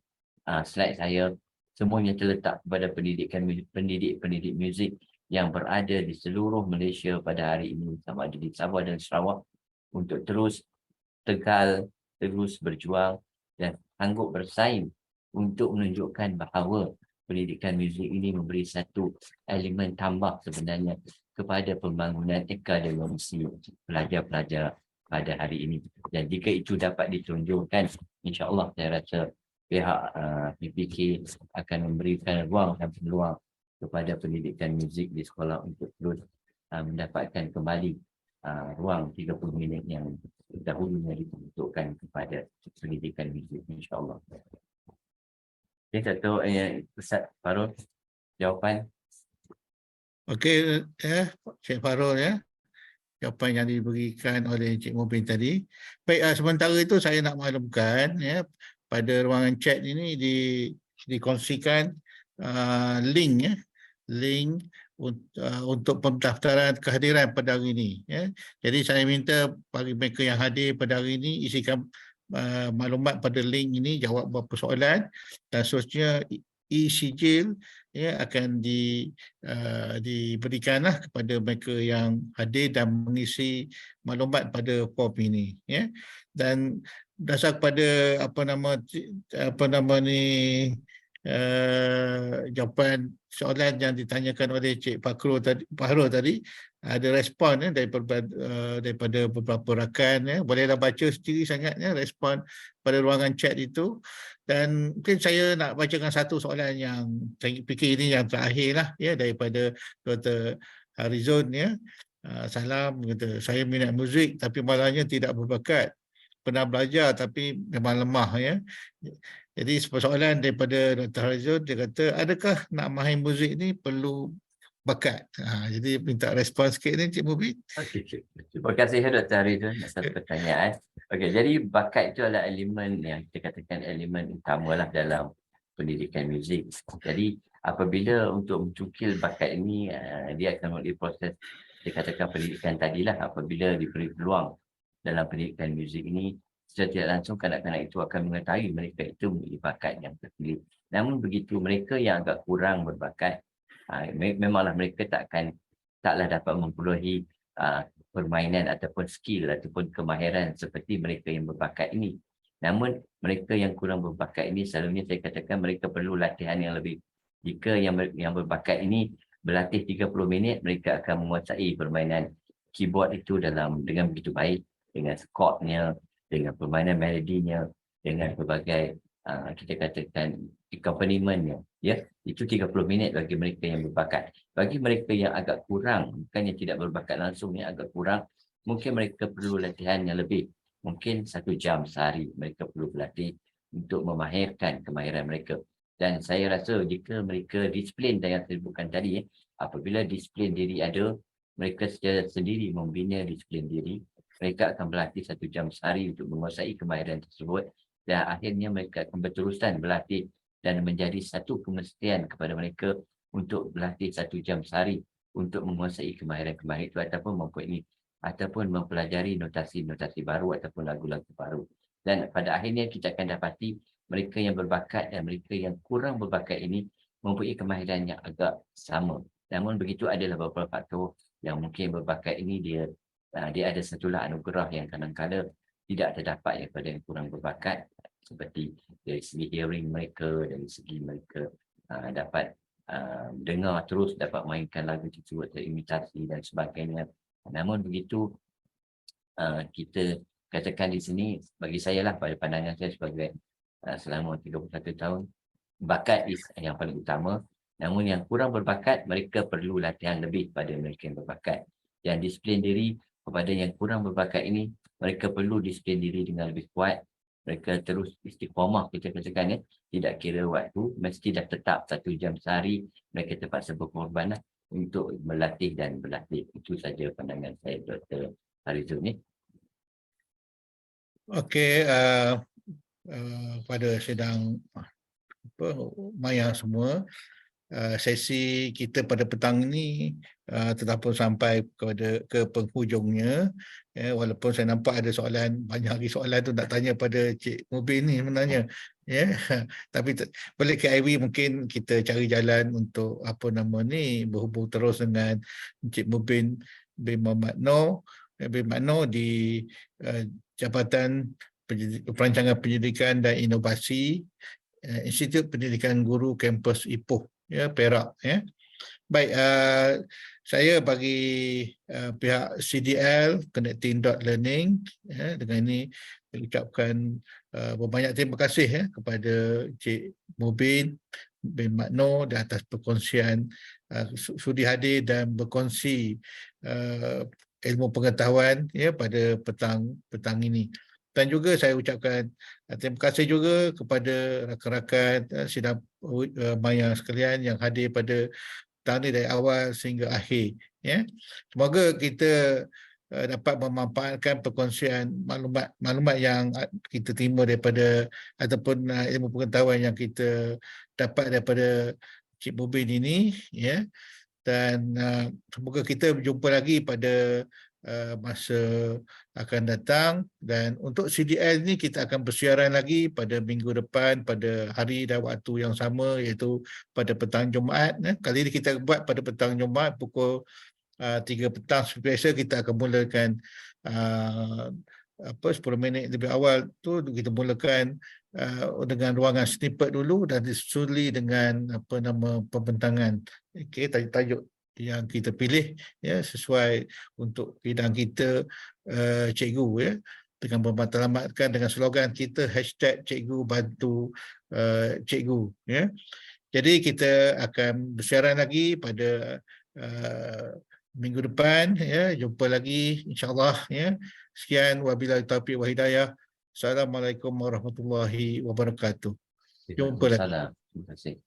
slide saya, semuanya terletak kepada pendidik muzik yang berada di seluruh Malaysia pada hari ini, sama ada di Sabah dan Sarawak, untuk terus tegal, terus berjuang dan sanggup bersaing untuk menunjukkan bahawa pendidikan muzik ini memberi satu elemen tambah sebenarnya kepada pembangunan akademisi pelajar-pelajar pada hari ini. Dan jika itu dapat ditunjukkan, insya-Allah saya rasa pihak PPK akan memberikan ruang dan peluang kepada pendidikan muzik di sekolah untuk terus mendapatkan kembali ruang 30 minit yang dahulunya diperuntukkan kepada pendidikan muzik, insya-Allah. Okay, Dato' Ustaz Farul, jawapan. Okey, Cik Farul ya. Jawapan yang diberikan oleh Cik Mubin tadi. Baik, sementara itu saya nak maklumkan ya, pada ruangan chat ini dikongsikan link ya, link untuk pendaftaran kehadiran pada hari ini ya. Jadi saya minta bagi mereka yang hadir pada hari ini isikan maklumat pada link ini, jawab beberapa soalan dan seterusnya e-sijil ya akan diberikanlah kepada mereka yang hadir dan mengisi maklumat pada form ini ya. Dan dasar kepada jawapan soalan yang ditanyakan oleh Cik Fahrul tadi, ada respon daripada beberapa rakan ya. Bolehlah baca sendiri sangatnya respon pada ruangan chat itu. Dan mungkin saya nak bacakan satu soalan yang saya fikir ini yang terakhir lah ya, daripada Dr. Harizon ya. Salam, kata, saya minat muzik tapi malangnya tidak berbakat. Pernah belajar tapi memang lemah ya. Jadi soalan daripada Dr. Harizon, dia kata, adakah nak main muzik ni perlu bakat? Jadi minta respon sikit ni Cik Mubin. Okay. Terima kasih Dr. Harizon atas pertanyaan. Okey, jadi bakat itu adalah elemen yang kita katakan elemen utama lah dalam pendidikan muzik. Jadi apabila untuk mencukil bakat ini, dia akan melalui proses dikatakan pendidikan tadilah. Apabila diberi peluang dalam pendidikan muzik ini, secara tidak langsung kanak-kanak itu akan mengetahui mereka itu memiliki bakat yang terpilih. Namun begitu mereka yang agak kurang berbakat, memanglah mereka taklah dapat memperolehi permainan ataupun skill ataupun kemahiran seperti mereka yang berbakat ini. Namun mereka yang kurang berbakat ini, selalunya saya katakan mereka perlu latihan yang lebih. Jika yang berbakat ini berlatih 30 minit, mereka akan menguasai permainan keyboard itu dengan begitu baik, dengan chordnya, dengan permainan melodinya, dengan pelbagai kita katakan accompaniment-nya ya. Itu 30 minit bagi mereka yang berbakat. Bagi mereka yang agak kurang, bukan yang tidak berbakat langsung, yang agak kurang, mungkin mereka perlu latihan yang lebih. Mungkin 1 jam sehari mereka perlu berlatih untuk memahirkan kemahiran mereka. Dan saya rasa jika mereka disiplin yang saya sebutkan tadi, apabila disiplin diri ada, mereka secara sendiri membina disiplin diri, mereka akan berlatih 1 jam sehari untuk menguasai kemahiran tersebut, dan akhirnya mereka akan berterusan berlatih dan menjadi satu kemestian kepada mereka untuk berlatih 1 jam sehari untuk menguasai kemahiran-kemahiran itu ataupun mempelajari notasi-notasi baru ataupun lagu-lagu baru. Dan pada akhirnya kita akan dapati mereka yang berbakat dan mereka yang kurang berbakat ini mempunyai kemahiran yang agak sama. Namun begitu adalah beberapa faktor yang mungkin berbakat ini dia ada satulah anugerah yang kadang-kadang tidak terdapat daripada yang kurang berbakat, seperti dari segi hearing mereka, dari segi mereka dapat dengar terus, dapat mainkan lagu tersebut, terimitasi dan sebagainya. Namun begitu kita katakan di sini, bagi saya lah, pada pandangan saya sebagai selama 31 tahun, bakat yang paling utama. Namun yang kurang berbakat, mereka perlu latihan lebih pada mereka yang berbakat. Dan disiplin diri kepada yang kurang berbakat ini, mereka perlu disiplin diri dengan lebih kuat. Mereka terus istiqamah, kita katakan ya, tidak kira waktu, mesti dah tetap 1 jam sehari, mereka terpaksa berkorban untuk melatih dan berlatih. Itu saja pandangan saya, Dr. Farizul ni. Okey, pada sidang maya semua, sesi kita pada petang ini telah pun sampai ke penghujungnya. Walaupun saya nampak ada soalan, banyak lagi soalan tu nak tanya pada Cik Mubin ni sebenarnya. Tapi boleh KIV mungkin kita cari jalan untuk berhubung terus dengan Cik Mubin bin Muhammad Noor di Jabatan Perancangan Pendidikan dan Inovasi Institut Pendidikan Guru Kampus Ipoh, Perak. Baik, saya bagi pihak CDL Connecting.Learning dengan ini saya ucapkan berbanyak terima kasih kepada Cik Mubin bin Noor di atas perkongsian, sudi hadir dan berkongsi ilmu pengetahuan pada petang ini. Dan juga saya ucapkan terima kasih juga kepada rakan-rakan sidang maya sekalian yang hadir pada petang ini dari awal sehingga akhir. Semoga kita dapat memanfaatkan perkongsian maklumat yang kita terima daripada ataupun ilmu pengetahuan yang kita dapat daripada Cik Mubin ini, dan semoga kita berjumpa lagi pada masa akan datang. Dan untuk CDL ni kita akan bersiaran lagi pada minggu depan pada hari dan waktu yang sama, iaitu pada petang Jumaat. Kali ini kita buat pada petang Jumaat pukul 3 petang. Seperti biasa kita akan mulakan 10 minit lebih awal tu kita mulakan dengan ruangan snippet dulu dan disuli dengan pembentangan. Okey, tajuk yang kita pilih sesuai untuk bidang kita, cikgu, dengan bermatlamatkan dengan slogan kita #cikgu bantu cikgu. Jadi kita akan bersiaran lagi pada minggu depan, jumpa lagi insya-Allah. Sekian, wabillahi taufiq wal hidayah. Assalamualaikum warahmatullahi wabarakatuh. Jumpa lagi. Terima kasih.